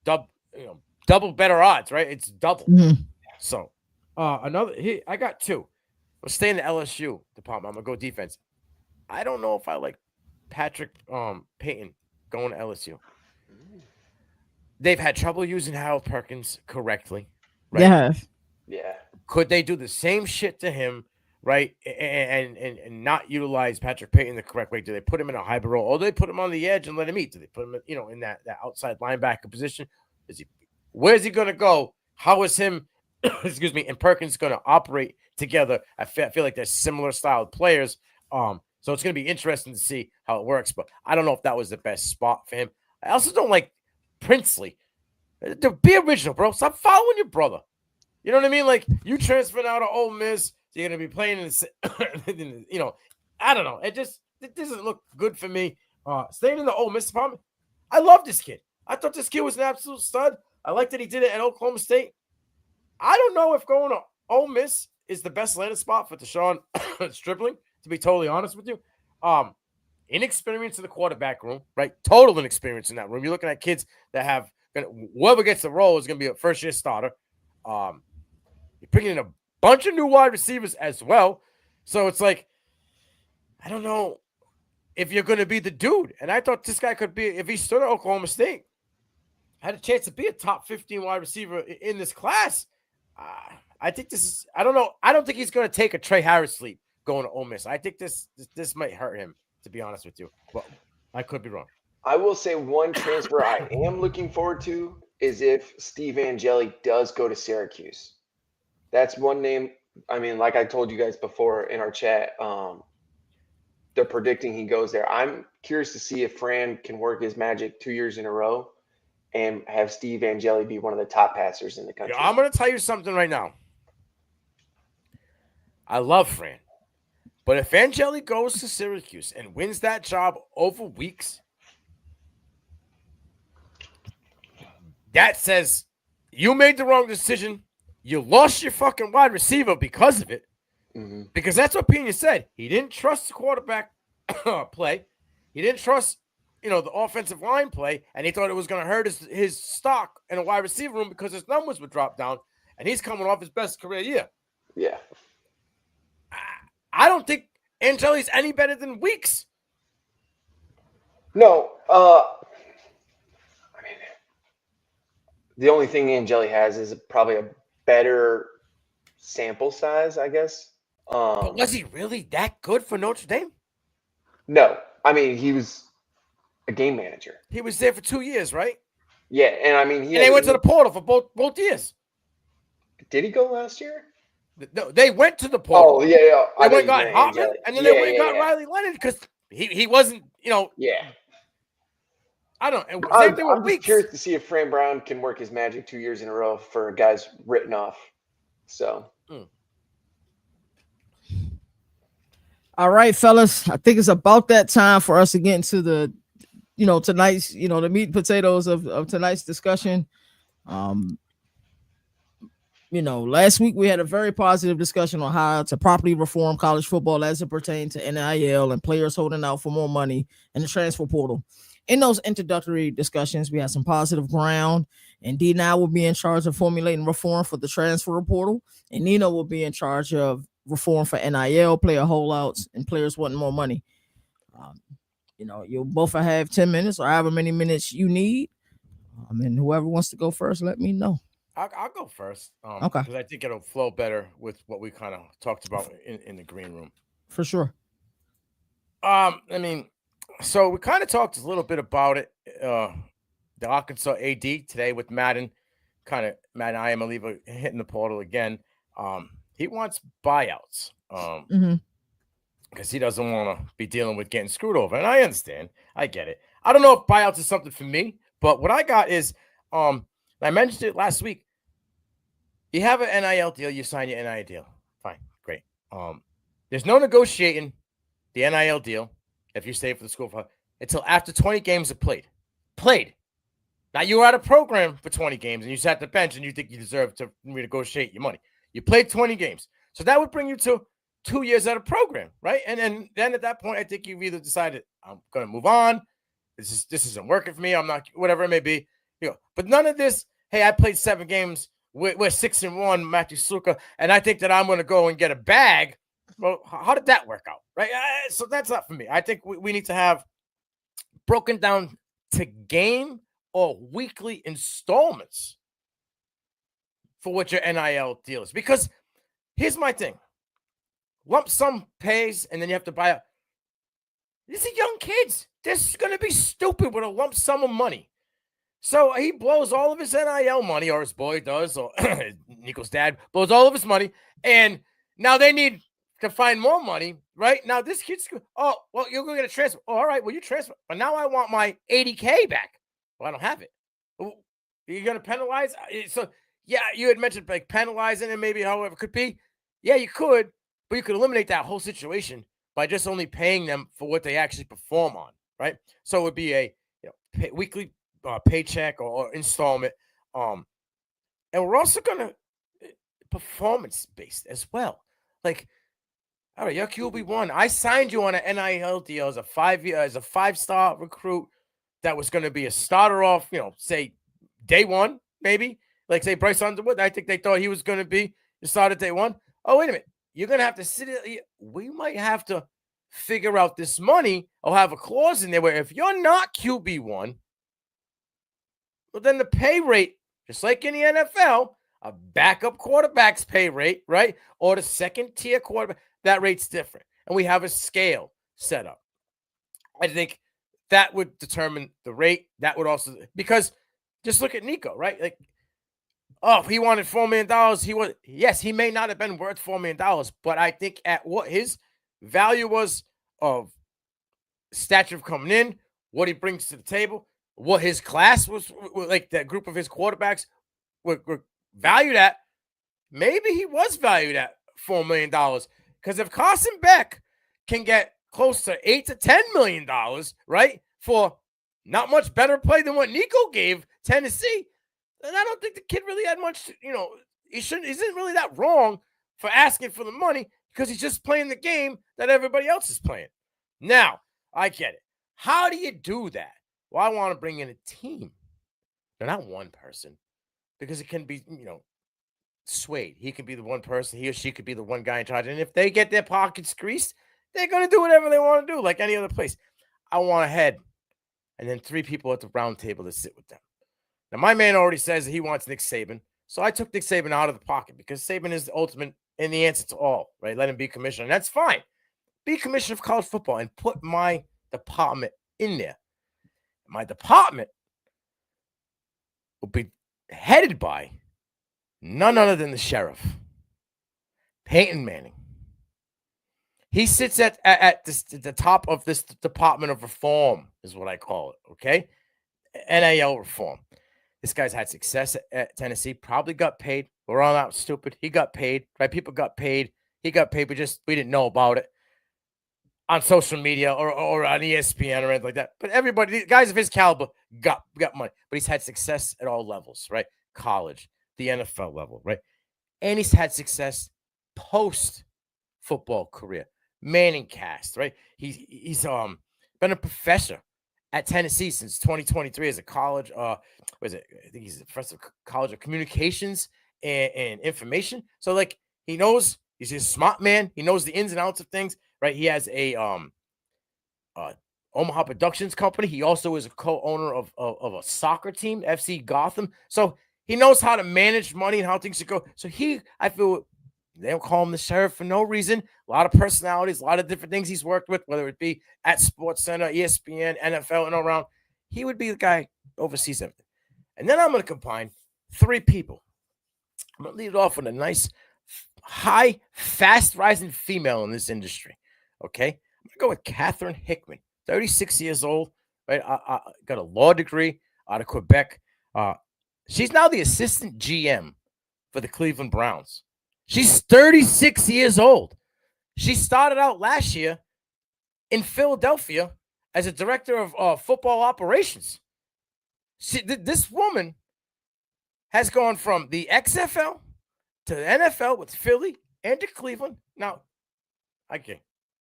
double better odds, right? It's double. So I got 2. We'll stay in the LSU department. I'm gonna go defense. I don't know if I like Patrick Payton going to LSU. They've had trouble using Harold Perkins correctly, right? Yeah. Could they do the same shit to him, right? And not utilize Patrick Payton the correct way? Do they put him in a hybrid role, or do they put him on the edge and let him eat? Do they put him, in that outside linebacker position? Where's he gonna go? How is him? Excuse me, and Perkins going to operate together? I feel like they're similar style players. So it's going to be interesting to see how it works. But I don't know if that was the best spot for him. I also don't like Princely. Be original, bro. Stop following your brother. You know what I mean? Like, you transferred out of Ole Miss. So you're going to be playing in you know, I don't know. It doesn't look good for me. Staying in the Ole Miss department, I love this kid. I thought this kid was an absolute stud. I like that he did it at Oklahoma State. I don't know if going to Ole Miss is the best landing spot for Deshaun Stripling, to be totally honest with you. Inexperience in the quarterback room, right? Total inexperience in that room. You're looking at kids that have whoever gets the role is going to be a first-year starter. You're bringing in a bunch of new wide receivers as well. So it's like, I don't know if you're going to be the dude. And I thought this guy could be, if he stood at Oklahoma State, had a chance to be a top 15 wide receiver in this class. I think this is, I don't know. I don't think he's going to take a Trey Harris leap going to Ole Miss. I think this might hurt him, to be honest with you. But I could be wrong. I will say one transfer I am looking forward to is if Steve Angeli does go to Syracuse. That's one name. I mean, like I told you guys before in our chat, they're predicting he goes there. I'm curious to see if Fran can work his magic 2 years in a row and have Steve Angeli be one of the top passers in the country. I'm going to tell you something right now. I love Fran. But if Angeli goes to Syracuse and wins that job over weeks, that says you made the wrong decision. You lost your fucking wide receiver because of it. Mm-hmm. Because that's what Pena said. He didn't trust the quarterback play. He didn't trust, the offensive line play, and he thought it was going to hurt his stock in a wide receiver room because his numbers would drop down, and he's coming off his best career year. Yeah. I don't think Angeli's any better than Weeks. No. I mean, the only thing Angeli has is probably a better sample size, I guess. But was he really that good for Notre Dame? No. I mean, he was a game manager. He was there for 2 years, right? Yeah, and I mean, they went to the portal for both years. Did he go last year? No, they went to the portal. Oh, yeah. They went and got Hartman, and then they went and got Riley Leonard because he wasn't, Yeah. I don't know. I'm just curious to see if Fran Brown can work his magic 2 years in a row for guys written off. So. All right, fellas. I think it's about that time for us to get into the, tonight's, the meat and potatoes of tonight's discussion. Last week we had a very positive discussion on how to properly reform college football as it pertains to NIL and players holding out for more money in the transfer portal. In those introductory discussions, we had some positive ground, and D9 will be in charge of formulating reform for the transfer portal, and Nino will be in charge of reform for NIL, player holdouts, and players wanting more money. You'll both have 10 minutes or however many minutes you need. And whoever wants to go first, let me know. I'll go first. Okay. Because I think it'll flow better with what we kind of talked about in the green room. For sure. So we kind of talked a little bit about it. The Arkansas AD today with Madden. Madden Iamaleava hitting the portal again. He wants buyouts. Because he doesn't want to be dealing with getting screwed over. And I understand. I get it. I don't know if buyouts is something for me, but what I got is, I mentioned it last week. You have an NIL deal, you sign your NIL deal. Fine, great. There's no negotiating the NIL deal if you stay for the school until after 20 games are played. Now you were at a program for 20 games and you sat the bench and you think you deserve to renegotiate your money. You played 20 games. So that would bring you to 2 years at a program, right? And then at that point, I think you've either decided I'm going to move on. This isn't working for me. I'm not, whatever it may be. But none of this, hey, I played 7 games. We're 6-1, Matthew Suka, and I think that I'm going to go and get a bag. Well, how did that work out, right? So that's not for me. I think we need to have broken down to game or weekly installments for what your NIL deal is. Because here's my thing. Lump sum pays, and then you have to buy out. These are young kids. They're going to be stupid with a lump sum of money. So he blows all of his NIL money, or his boy does, or Nico's dad blows all of his money, and now they need to find more money, right? Now this kid's, oh, well, you're going to get a transfer. Oh, all right, well, you transfer. But now I want my $80K back. Well, I don't have it. Well, you're going to penalize? So, yeah, you had mentioned like penalizing and maybe however it could be. Yeah, you could, But you could eliminate that whole situation by just only paying them for what they actually perform on, right? So it would be a weekly paycheck or installment. And we're also going to performance-based as well. Like, all right, you're QB1. I signed you on an NIL deal as a 5-star recruit that was going to be a starter off, say day one, maybe. Like, say, Bryce Underwood. I think they thought he was going to be the starter day one. Oh, wait a minute. You're going to have to sit. We might have to figure out this money or have a clause in there where if you're not QB1, well, then the pay rate, just like in the NFL, a backup quarterback's pay rate, right? Or the second tier quarterback, that rate's different. And we have a scale set up. I think that would determine the rate. That would also, because just look at Nico, right? Like, oh, if he wanted $4 million, he may not have been worth $4 million, but I think at what his value was of stature of coming in, what he brings to the table, what his class was, like that group of his quarterbacks were valued at, maybe he was valued at $4 million. Because if Carson Beck can get close to $8 to $10 million, right, for not much better play than what Nico gave Tennessee, then I don't think the kid really had much, he isn't really that wrong for asking for the money because he's just playing the game that everybody else is playing. Now, I get it. How do you do that? Well, I want to bring in a team. They're not one person because it can be, swayed. He could be the one person. He or she could be the one guy in charge. And if they get their pockets greased, they're going to do whatever they want to do, like any other place. I want a head and then 3 people at the round table to sit with them. Now, my man already says that he wants Nick Saban. So I took Nick Saban out of the pocket because Saban is the ultimate and the answer to all, right? Let him be commissioner. And that's fine. Be commissioner of college football and put my department in there. My department will be headed by none other than the sheriff, Peyton Manning. He sits at the top of this Department of Reform, is what I call it, okay? NIL reform. This guy's had success at Tennessee, probably got paid. We're all not stupid. He got paid, right? People got paid. He got paid, we didn't know about it on social media or on ESPN or anything like that. But everybody, guys of his caliber, got money. But he's had success at all levels, right? College, the NFL level, right? And he's had success post-football career. Manning cast, right? He's been a professor at Tennessee since 2023 as a college. I think he's a professor of College of Communications and Information. So, like, he knows, he's a smart man. He knows the ins and outs of things, right? He has a Omaha Productions company. He also is a co-owner of a soccer team, FC Gotham. So he knows how to manage money and how things should go. So I feel they don't call him the sheriff for no reason. A lot of personalities, a lot of different things he's worked with, whether it be at SportsCenter, ESPN, NFL, and all around. He would be the guy who oversees everything. And then I'm going to combine 3 people. I'm going to lead it off with a nice, high, fast-rising female in this industry. Okay? I'm going to go with Catherine Hickman, 36 years old, right? I got a law degree out of Quebec. She's now the assistant GM for the Cleveland Browns. She's 36 years old. She started out last year in Philadelphia as a director of football operations. This woman has gone from the XFL to the NFL with Philly and to Cleveland. Now,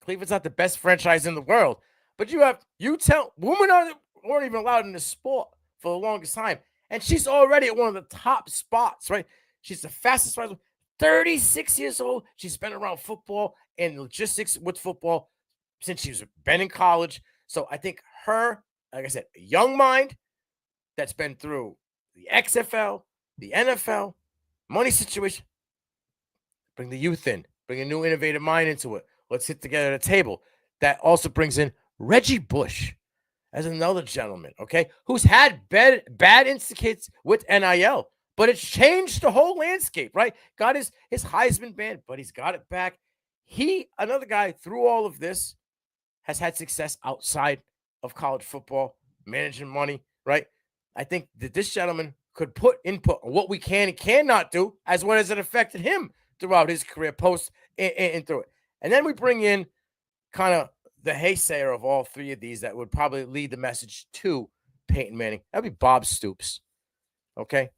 Cleveland's not the best franchise in the world, but women weren't even allowed in the sport for the longest time. And she's already at one of the top spots, right? She's the fastest riser. 36 years old. She's been around football and logistics with football since she's been in college. So I think her, like I said, a young mind that's been through the XFL, the NFL, money situation. Bring the youth in. Bring a new innovative mind into it. Let's sit together at a table. That also brings in Reggie Bush as another gentleman, okay, who's had bad instincts with NIL. But it's changed the whole landscape, right? Got his Heisman band, but he's got it back. Another guy, through all of this, has had success outside of college football, managing money, right? I think that this gentleman could put input on what we can and cannot do, as well as it affected him throughout his career, post and through it. And then we bring in kind of the haysayer of all three of these that would probably lead the message to Peyton Manning. That'd be Bob Stoops. Okay.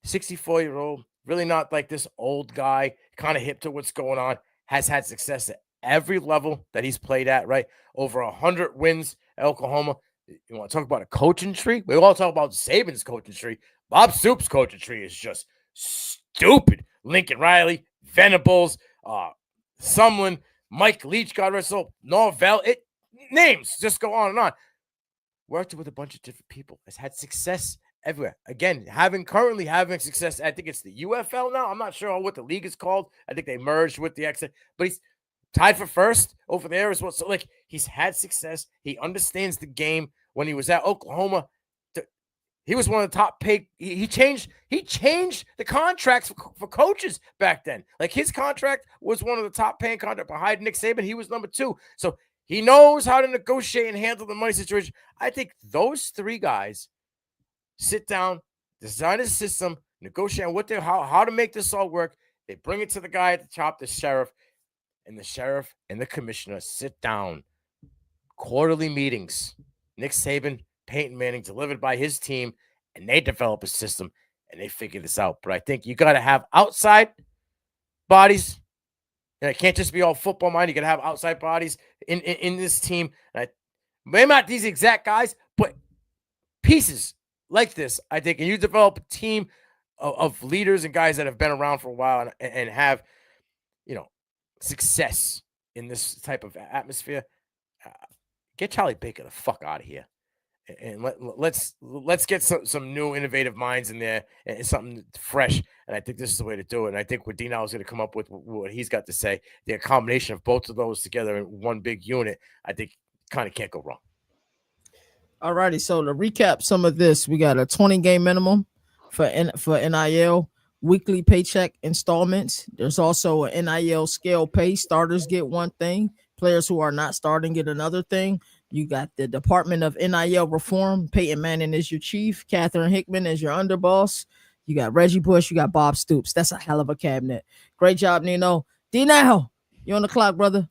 64-year-old, really not like this old guy, kind of hip to what's going on, has had success at every level that he's played at, right? Over 100 wins at Oklahoma. You want to talk about a coaching tree? We all talk about Saban's coaching tree. Bob Stoops' coaching tree is just stupid. Lincoln Riley, Venables, Sumlin, Mike Leach, God rest his soul, Nowell, names just go on and on. Worked with a bunch of different people, has had success everywhere. Again, currently having success. I think it's the UFL now. I'm not sure what the league is called. I think they merged with the X, but he's tied for first over there as well. So, like, he's had success. He understands the game. When he was at Oklahoma, he was one of the top paid. He changed the contracts for coaches back then. Like, his contract was one of the top paying contracts behind Nick Saban. He was number 2. So he knows how to negotiate and handle the money situation. I think those three guys sit down, design a system, negotiate on how to make this all work. They bring it to the guy at the top, the sheriff, and the commissioner sit down. Quarterly meetings. Nick Saban, Peyton Manning, delivered by his team, and they develop a system, and they figure this out. But I think you got to have outside bodies. And it can't just be all football mind. You got to have outside bodies in this team. Maybe not these exact guys, but pieces like this, I think. And you develop a team of leaders and guys that have been around for a while and have, success in this type of atmosphere. Get Charlie Baker the fuck out of here. And let's get some new innovative minds in there and something fresh. And I think this is the way to do it. And I think what Nino is going to come up with what he's got to say, the combination of both of those together in one big unit, I think kind of can't go wrong. All righty. So to recap some of this, we got a 20-game minimum for NIL, weekly paycheck installments. There's also an NIL scale pay. Starters get one thing. Players who are not starting get another thing. You got the Department of NIL reform. Peyton Manning is your chief. Catherine Hickman is your underboss. You got Reggie Bush. You got Bob Stoops. That's a hell of a cabinet. Great job, Nino. D-Now, you're on the clock, brother.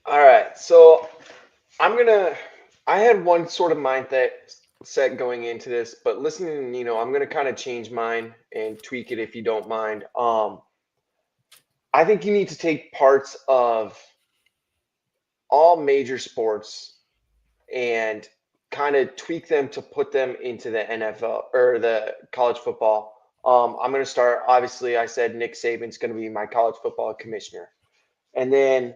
All right. So I had one sort of mindset set going into this, but listening to Nino, I'm going to kind of change mine and tweak it if you don't mind. I think you need to take parts of all major sports and kind of tweak them to put them into the NFL or the college football. I'm going to start, obviously, I said Nick Saban's going to be my college football commissioner. And then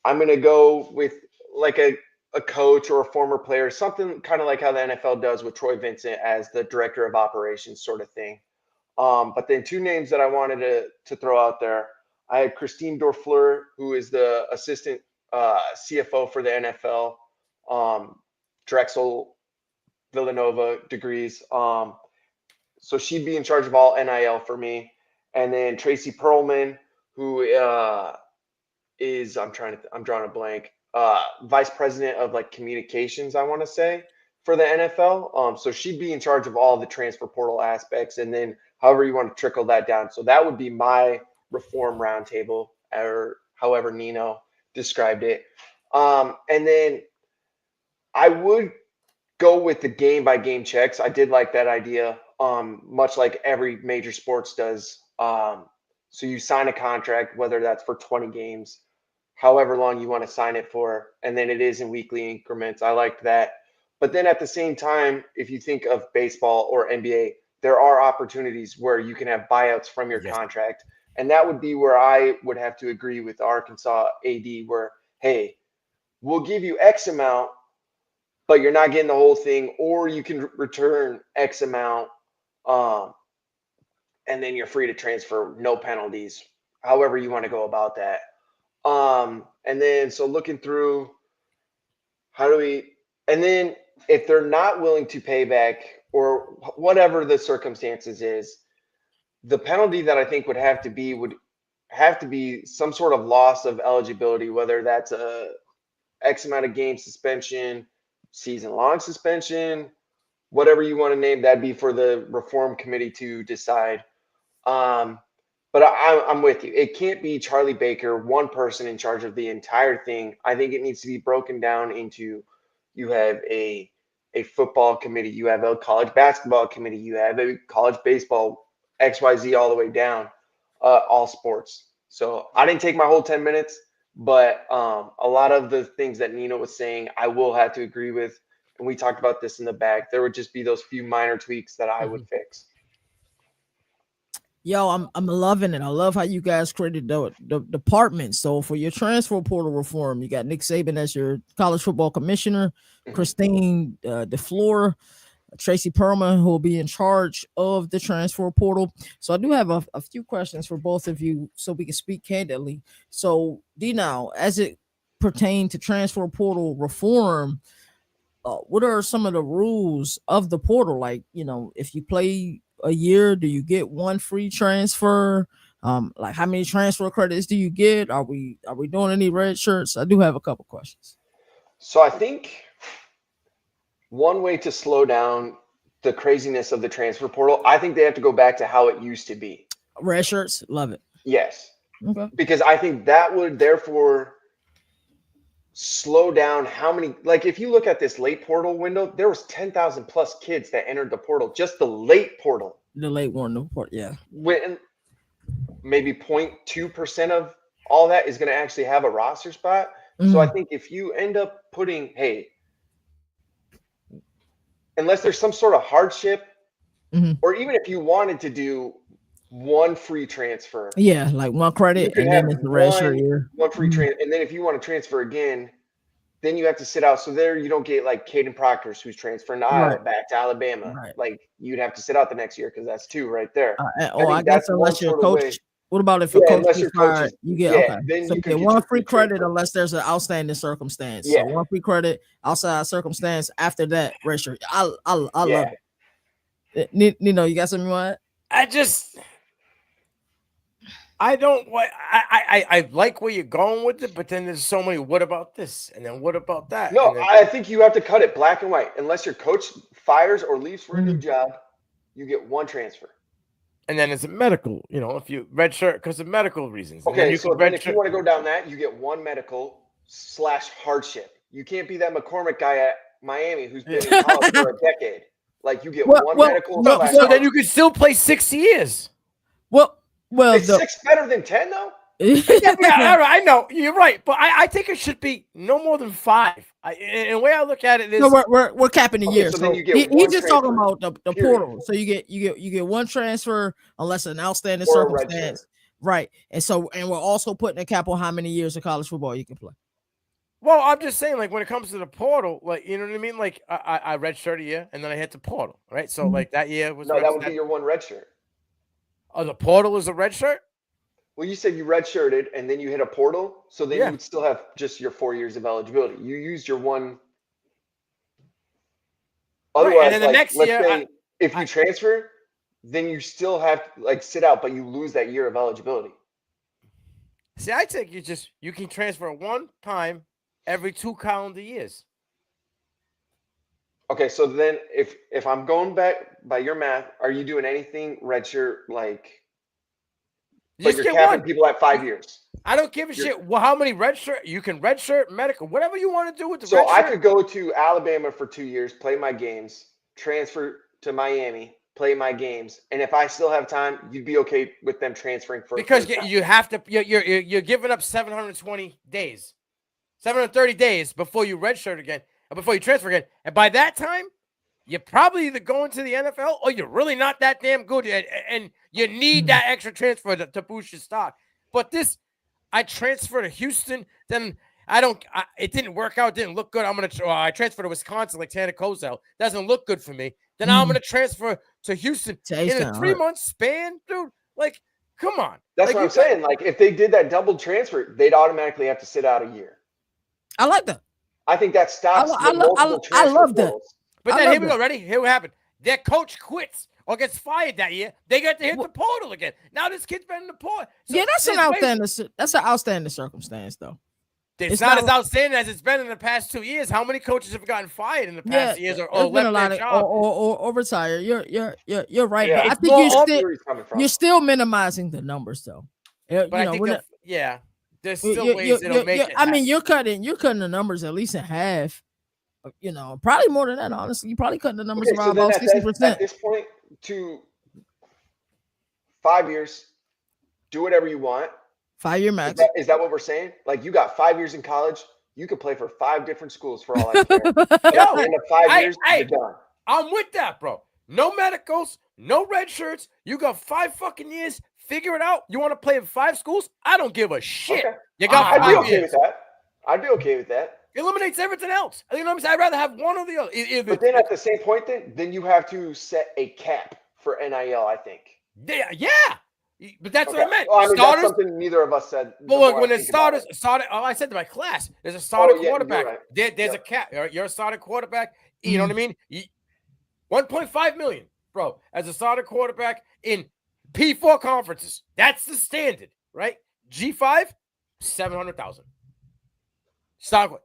I'm going to go with like a coach or a former player, something kind of like how the NFL does with Troy Vincent as the director of operations sort of thing. But then two names that I wanted to throw out there. I had Christine Dorfleur, who is the assistant CFO for the NFL, Drexel Villanova degrees. So she'd be in charge of all NIL for me. And then Tracy Perlman, who is, I'm drawing a blank, vice president of like communications, I want to say, for the NFL. So she'd be in charge of all the transfer portal aspects, and then however you want to trickle that down. So that would be my reform roundtable, or however Nino described it. And then I would go with the game by game checks. I did like that idea, much like every major sports does. So you sign a contract, whether that's for 20 games, however long you want to sign it for, and then it is in weekly increments. I liked that. But then at the same time, if you think of baseball or NBA, there are opportunities where you can have buyouts from your contract. And that would be where I would have to agree with Arkansas AD, where, hey, we'll give you X amount, but you're not getting the whole thing, or you can return X amount, and then you're free to transfer, no penalties, however you want to go about that. And then, so looking through, and then if they're not willing to pay back or whatever the circumstances is, the penalty that I think would have to be some sort of loss of eligibility, whether that's a X amount of game suspension, season long suspension, whatever you want to name. That'd be for the reform committee to decide. But I'm with you. It can't be Charlie Baker, one person in charge of the entire thing. I think it needs to be broken down into you have a football committee, you have a college basketball committee, you have a college baseball, XYZ all the way down, all sports. So I didn't take my whole 10 minutes, but a lot of the things that Nino was saying, I will have to agree with. And we talked about this in the back. There would just be those few minor tweaks that I would fix. Yo, I'm loving it. I love how you guys created the department. So for your transfer portal reform, you got Nick Saban as your college football commissioner, Christine DeFleur, Tracy Perlman, who will be in charge of the transfer portal. So I do have a few questions for both of you so we can speak candidly. So Nino, as it pertains to transfer portal reform, what are some of the rules of the portal? Like, if you play a year, do you get one free transfer? Like how many transfer credits do you get? Are we doing any red shirts? I do have a couple questions. So I think one way to slow down the craziness of the transfer portal, I think they have to go back to how it used to be. Red shirts, love it. Yes. Okay. Because I think that would therefore slow down how many, like if you look at this late portal window, there was 10,000 plus kids that entered the portal, just the late portal. The late one, the portal, yeah. When maybe 0.2% of all that is going to actually have a roster spot. So I think if you end up putting, hey, unless there's some sort of hardship, or even if you wanted to do one free transfer. Yeah, like one credit and then it's the red shirt year. One free transfer. And then if you want to transfer again, then you have to sit out. So there you don't get like Caden Proctor's who's transferring back to Alabama. Right. Like you'd have to sit out the next year because that's two right there. I guess unless you're coach. What about if a coach is fired? You get then so you get one free credit unless there's an outstanding circumstance. Yeah. So one free credit outside circumstance. After that, red shirt. I love it. Nino, you got something you want? I like where you're going with it, but then there's so many. What about this? And then what about that? No, I think you have to cut it black and white. Unless your coach fires or leaves for a new job, you get one transfer. And then it's a medical, if you red shirt because of medical reasons. Okay, so then if you want to go down that, you get one medical / hardship. You can't be that McCormick guy at Miami who's been in college for a decade. Like you get one medical. So then you can still play 6 years. Well, is 6 better than 10 though? Yeah, I know you're right, but I think it should be no more than 5. And the way I look at it is, no, we're capping the year. So So then you get he's just talking about the portal. So you get one transfer unless an outstanding circumstance, right? And we're also putting a cap on how many years of college football you can play. Well, I'm just saying, like when it comes to the portal, like you know what I mean. Like I redshirt a year, and then I hit the portal, right? So like that year was that would be your one red shirt. Oh, the portal is a red shirt? Well, you said you redshirted and then you hit a portal. So then you would still have just your 4 years of eligibility. You used your one. Otherwise, and then the next year, if you transfer, then you still have to sit out, but you lose that year of eligibility. See, I think you can transfer one time every 2 calendar years. Okay, so then if I'm going back by your math, are you doing anything redshirt like you're capping people at 5 years? I don't give a shit. Well, how many redshirt? You can redshirt, medical, whatever you want to do with the redshirt. So I could go to Alabama for 2 years, play my games, transfer to Miami, play my games, and if I still have time, you'd be okay with them transferring for because you have to. You're giving up 720 days, 730 days before you redshirt again. Before you transfer again. And by that time, you're probably either going to the NFL or you're really not that damn good. And you need that extra transfer to boost your stock. But I transferred to Houston. Then it didn't work out. It didn't look good. I transferred to Wisconsin like Tanner Kozel. Doesn't look good for me. Then I'm going to transfer to Houston in a 3-month span, dude. Like, come on. That's what I'm saying. Like, if they did that double transfer, they'd automatically have to sit out a year. I like that. I think that stops. I love that. But then here we go. Ready? Here what happened. Their coach quits or gets fired that year. They get to hit the portal again. Now this kid's been in the portal. So that's an outstanding circumstance, though. It's not as outstanding as it's been in the past 2 years. How many coaches have gotten fired in the past years or left their job or retired? You're right, Yeah. but I think you're still minimizing the numbers though. But I think there's still ways it'll make it. I mean, you're cutting the numbers at least in half. Probably more than that. Honestly, you're probably cutting the numbers around about 60%. At this point, to 5 years, do whatever you want. 5-year max. Is that what we're saying? Like, you got 5 years in college, you could play for 5 different schools for all I care. At the end of 5 years, you're done. I'm with that, bro. No medicals, no red shirts. You got 5 fucking years. Figure it out. You want to play in 5 schools? I don't give a shit. Okay. You got I'd be okay with that. I'd be okay with that. Eliminates everything else. You know what I'm saying? I'd rather have one or the other. But then at the same point, then you have to set a cap for NIL, I think. Yeah. But that's what I meant. Well, I mean, that's something neither of us said. Well, look, when the starters, I said to my class, there's a starter quarterback. Right. There's a cap. You're a starter quarterback. You know what I mean? 1.5 million, bro, as a starter quarterback in P4 conferences. That's the standard, right? G5, 700,000.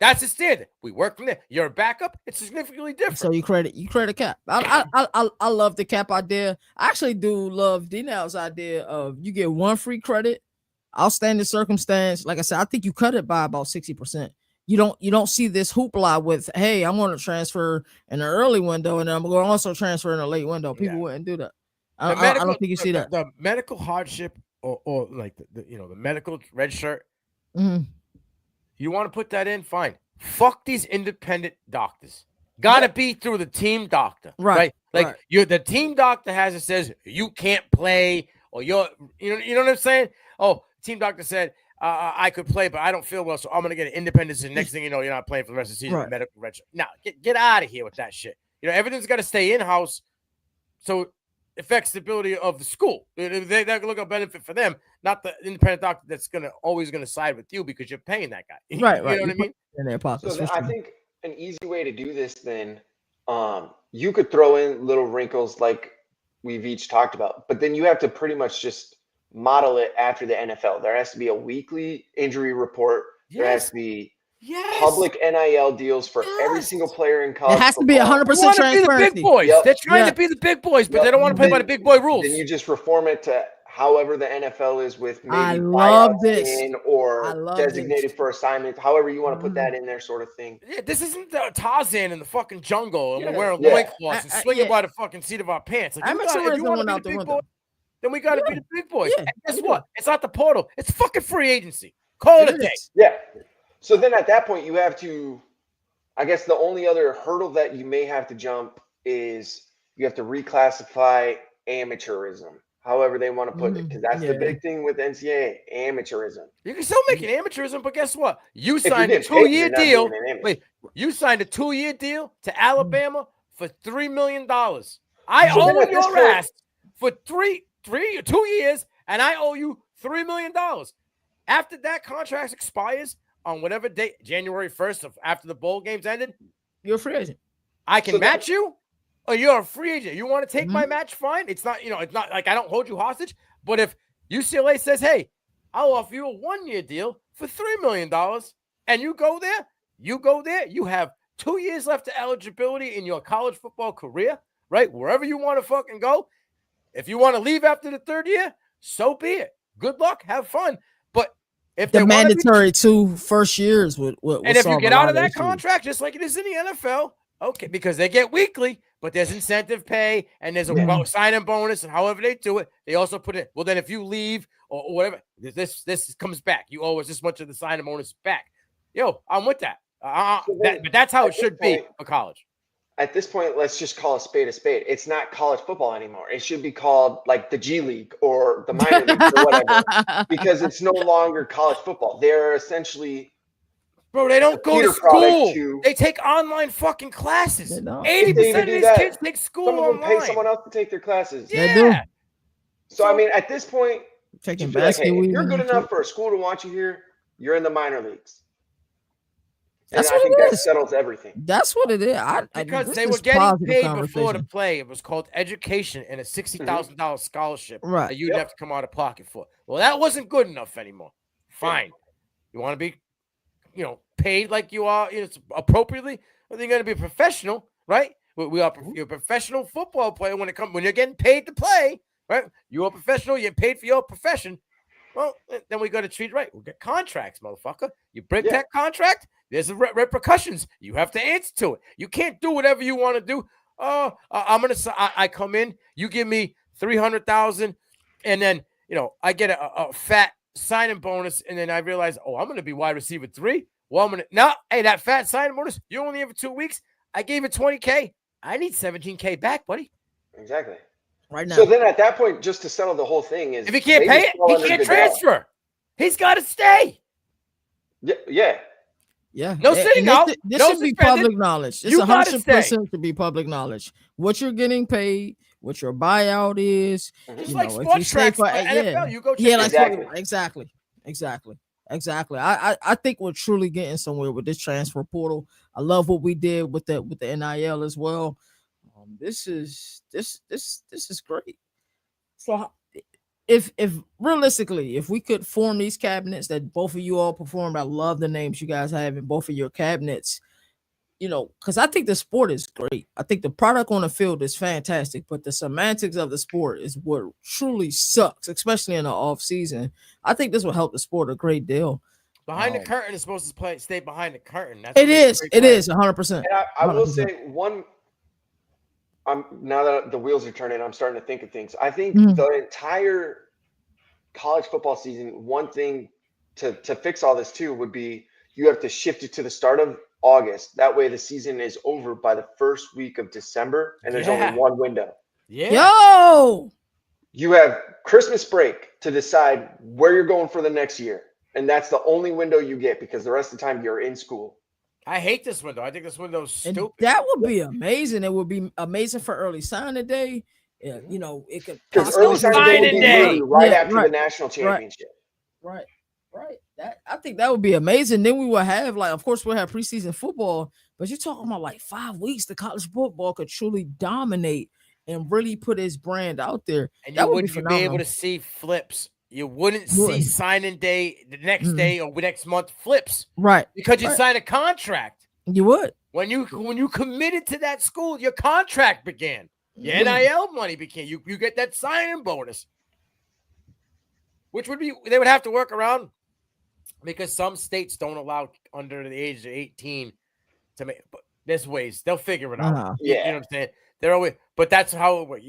That's the standard. We work from there. You're a backup. It's significantly different. So you credit cap. I love the cap idea. I actually do love D-Now's idea of you get 1 free credit, outstanding circumstance. Like I said, I think you cut it by about 60%. You don't see this hoopla with, hey, I'm going to transfer in an early window and I'm going to also transfer in a late window. People wouldn't do that. I don't think you see that. The medical hardship or like the medical red shirt. Mm-hmm. You want to put that in? Fine. Fuck these independent doctors. Gotta be through the team doctor, right? Like the team doctor says you can't play, or you know what I'm saying? Oh, team doctor said I could play, but I don't feel well, so I'm gonna get an independence. And next thing you know, you're not playing for the rest of the season. Right. Medical red shirt. Now get out of here with that shit. Everything's got to stay in house, so it affects the ability of the school. They're gonna look at benefit for them, not the independent doctor that's always gonna side with you because you're paying that guy. Right. You know what I mean? In their pockets. So I think an easy way to do this, then, you could throw in little wrinkles like we've each talked about, but then you have to pretty much just model it after the NFL. There has to be a weekly injury report. Yes. There has to be public NIL deals for every single player in college. It has to be 100% transparency. Be the big boys. They're trying to be the big boys, but they don't want to play by the big boy rules. Then you just reform it to however the NFL is with maybe I love this. Or designated for assignment, however you want to put that in there, sort of thing. Yeah, this isn't the Tarzan in the fucking jungle and we're wearing loincloths and swinging by the fucking seat of our pants. Like, if you want to be the big boy, then we got to be the big boys. And guess what? It's not the portal. It's fucking free agency. Call it a day. Yeah. So then at that point, you have to, I guess the only other hurdle that you may have to jump is you have to reclassify amateurism, however they want to put it, because that's the big thing with NCAA, amateurism. You can still make it amateurism, but guess what? You signed a 2-year deal. Wait, you signed a 2-year deal to Alabama for $3 million. I owe your ass for 2 years, and I owe you $3 million. After that contract expires on whatever date, January 1st, after the bowl games ended, you're a free agent. I can match you, or you're a free agent. You want to take my match? Fine. It's not, it's not like I don't hold you hostage. But if UCLA says, hey, I'll offer you a 1-year deal for $3 million, and you go there, you have 2 years left of eligibility in your college football career, right? Wherever you want to fucking go. If you want to leave after the 3rd year, so be it. Good luck. Have fun. But if the mandatory 2 first years would and if you get out of that contract, just like it is in the NFL, okay, because they get weekly, but there's incentive pay and there's a sign-in bonus, and however they do it, they also put it. Well, then if you leave or whatever, this comes back. You owe us this much of the sign-in bonus back. Yo, I'm with that. But that's how it should be for college. At this point, let's just call a spade a spade. It's not college football anymore. It should be called like the G League or the minor leagues or whatever, because it's no longer college football. They're essentially, bro, they don't go to school. They take online fucking classes. 80% of these kids take school online. Some of them pay someone else to take their classes. Yeah. They do. So, I mean, at this point, taking if you're good enough for a school to want you here, you're in the minor leagues. That's and I think that settles everything. That's what it is. Because they were getting paid before to play. It was called education and a $60,000 scholarship that you'd have to come out of pocket for. Well, that wasn't good enough anymore. Fine. You want to be paid like you are, appropriately, or they're going to be a professional, right? You're a professional football player when you're getting paid to play, right? You're a professional, you're paid for your profession. Well, then we got to treat it right. We'll get contracts, motherfucker. You break that contract, there's repercussions. You have to answer to it. You can't do whatever you want to do. I come in, you give me $300,000, and then I get a fat signing bonus, and then I realize, I'm going to be wide receiver 3. Well, that fat signing bonus, you're only here for 2 weeks. I gave it $20K. I need $17K back, buddy. Exactly. Right now. So then at that point, just to settle the whole thing is, if he can't pay it, he can't transfer. He's got to stay. Yeah. No sitting out. This should be public knowledge. It's 100% to be public knowledge. What you're getting paid, what your buyout is. Just like sports tracks for NFL, you go check Exactly. I think we're truly getting somewhere with this transfer portal. I love what we did with the NIL as well. This is great. So if realistically, if we could form these cabinets that both of you all performed, I love the names you guys have in both of your cabinets. Because I think the sport is great. I think the product on the field is fantastic, but the semantics of the sport is what truly sucks, especially in the off season. I think this will help the sport a great deal. Behind the curtain is supposed to stay behind the curtain. It is 100%. And I will say now that the wheels are turning, I'm starting to think of things. I think the entire college football season, one thing to fix all this too would be you have to shift it to the start of August. That way the season is over by the first week of December, and there's only one window. Yo! You have Christmas break to decide where you're going for the next year. And that's the only window you get because the rest of the time you're in school. I hate this window. I think this window is stupid. And that would be amazing. It would be amazing for early signing day. Yeah, it could because early signing day right after the national championship. Right. I think that would be amazing. Then we will have of course we'll have preseason football, but you're talking about 5 weeks. The college football could truly dominate and really put his brand out there. And you wouldn't be able to see flips. You wouldn't see signing day the next day or next month flips. Right. Because you signed a contract. You would. When you committed to that school, your contract began. Your NIL money began. You get that signing bonus. Which they would have to work around because some states don't allow under the age of 18 to make. But there's ways. They'll figure it out. Yeah. You know what I'm saying? They're always, but that's how it works.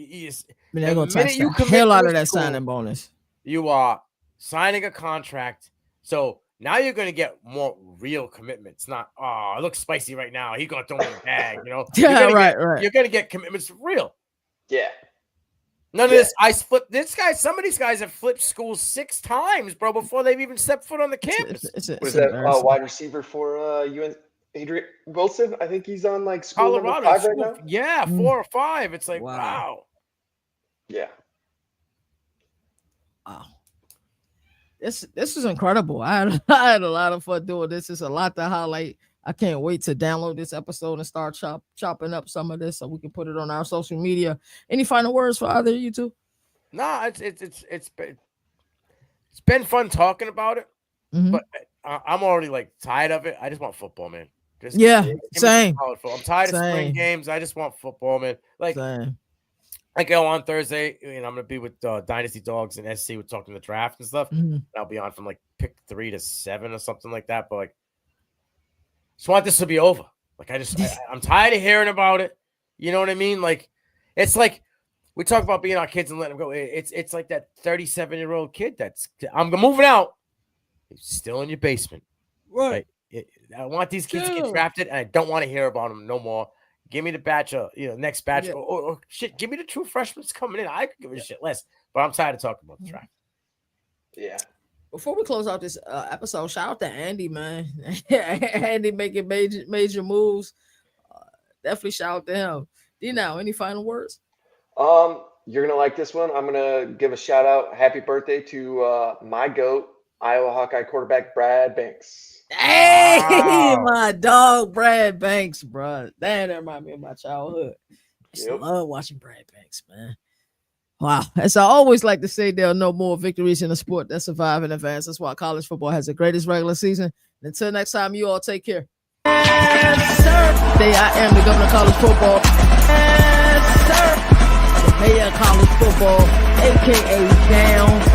They're going to tax the hell out of that signing bonus. You are signing a contract. So now you're going to get more real commitments. Not, it looks spicy right now. He's going to throw me a bag, right. You're going to get commitments for real. Yeah. None of this. Some of these guys have flipped schools 6 times, bro, before they've even stepped foot on the campus. Was that wide receiver for Adrian Wilson? I think he's on school Colorado 5 right now. Yeah, 4 or 5. It's wow. Yeah. Wow. This is incredible. I had a lot of fun doing this. It's a lot to highlight. I can't wait to download this episode and start chopping up some of this so we can put it on our social media. Any final words for either of you two? No, it's been fun talking about it, but I'm already tired of it. I just want football, man. Same. I'm tired of spring games. I just want football, man. Same. I go on Thursday, and I'm gonna be with Dynasty Dogs and SC. We're talking the draft and stuff. I'll be on from pick 3 to 7 or something like that. But just want this to be over. I'm tired of hearing about it. You know what I mean? It's like we talk about being our kids and letting them go. It's like that 37-year-old kid I'm moving out. He's still in your basement. Right. I want these kids to get drafted, and I don't want to hear about them no more. Give me the batch of, next batch. Or shit, give me the true freshmen coming in. I could give a shit less, but I'm tired of talking about the draft. Yeah. Before we close out this episode, shout out to Andy, man. Andy making major moves. Definitely shout out to him. Nino, any final words? You're gonna like this one. I'm gonna give a shout out. Happy birthday to my GOAT, Iowa Hawkeye quarterback Brad Banks. Hey, my dog, Brad Banks, bro. Damn, that reminds me of my childhood. I used to love watching Brad Banks, man. Wow. As I always like to say, there are no more victories in a sport that survive and advance. That's why college football has the greatest regular season, Until next time, you all take care. Yes, sir. Today I am the governor of college football. Yes, sir. The mayor of college football, aka Down.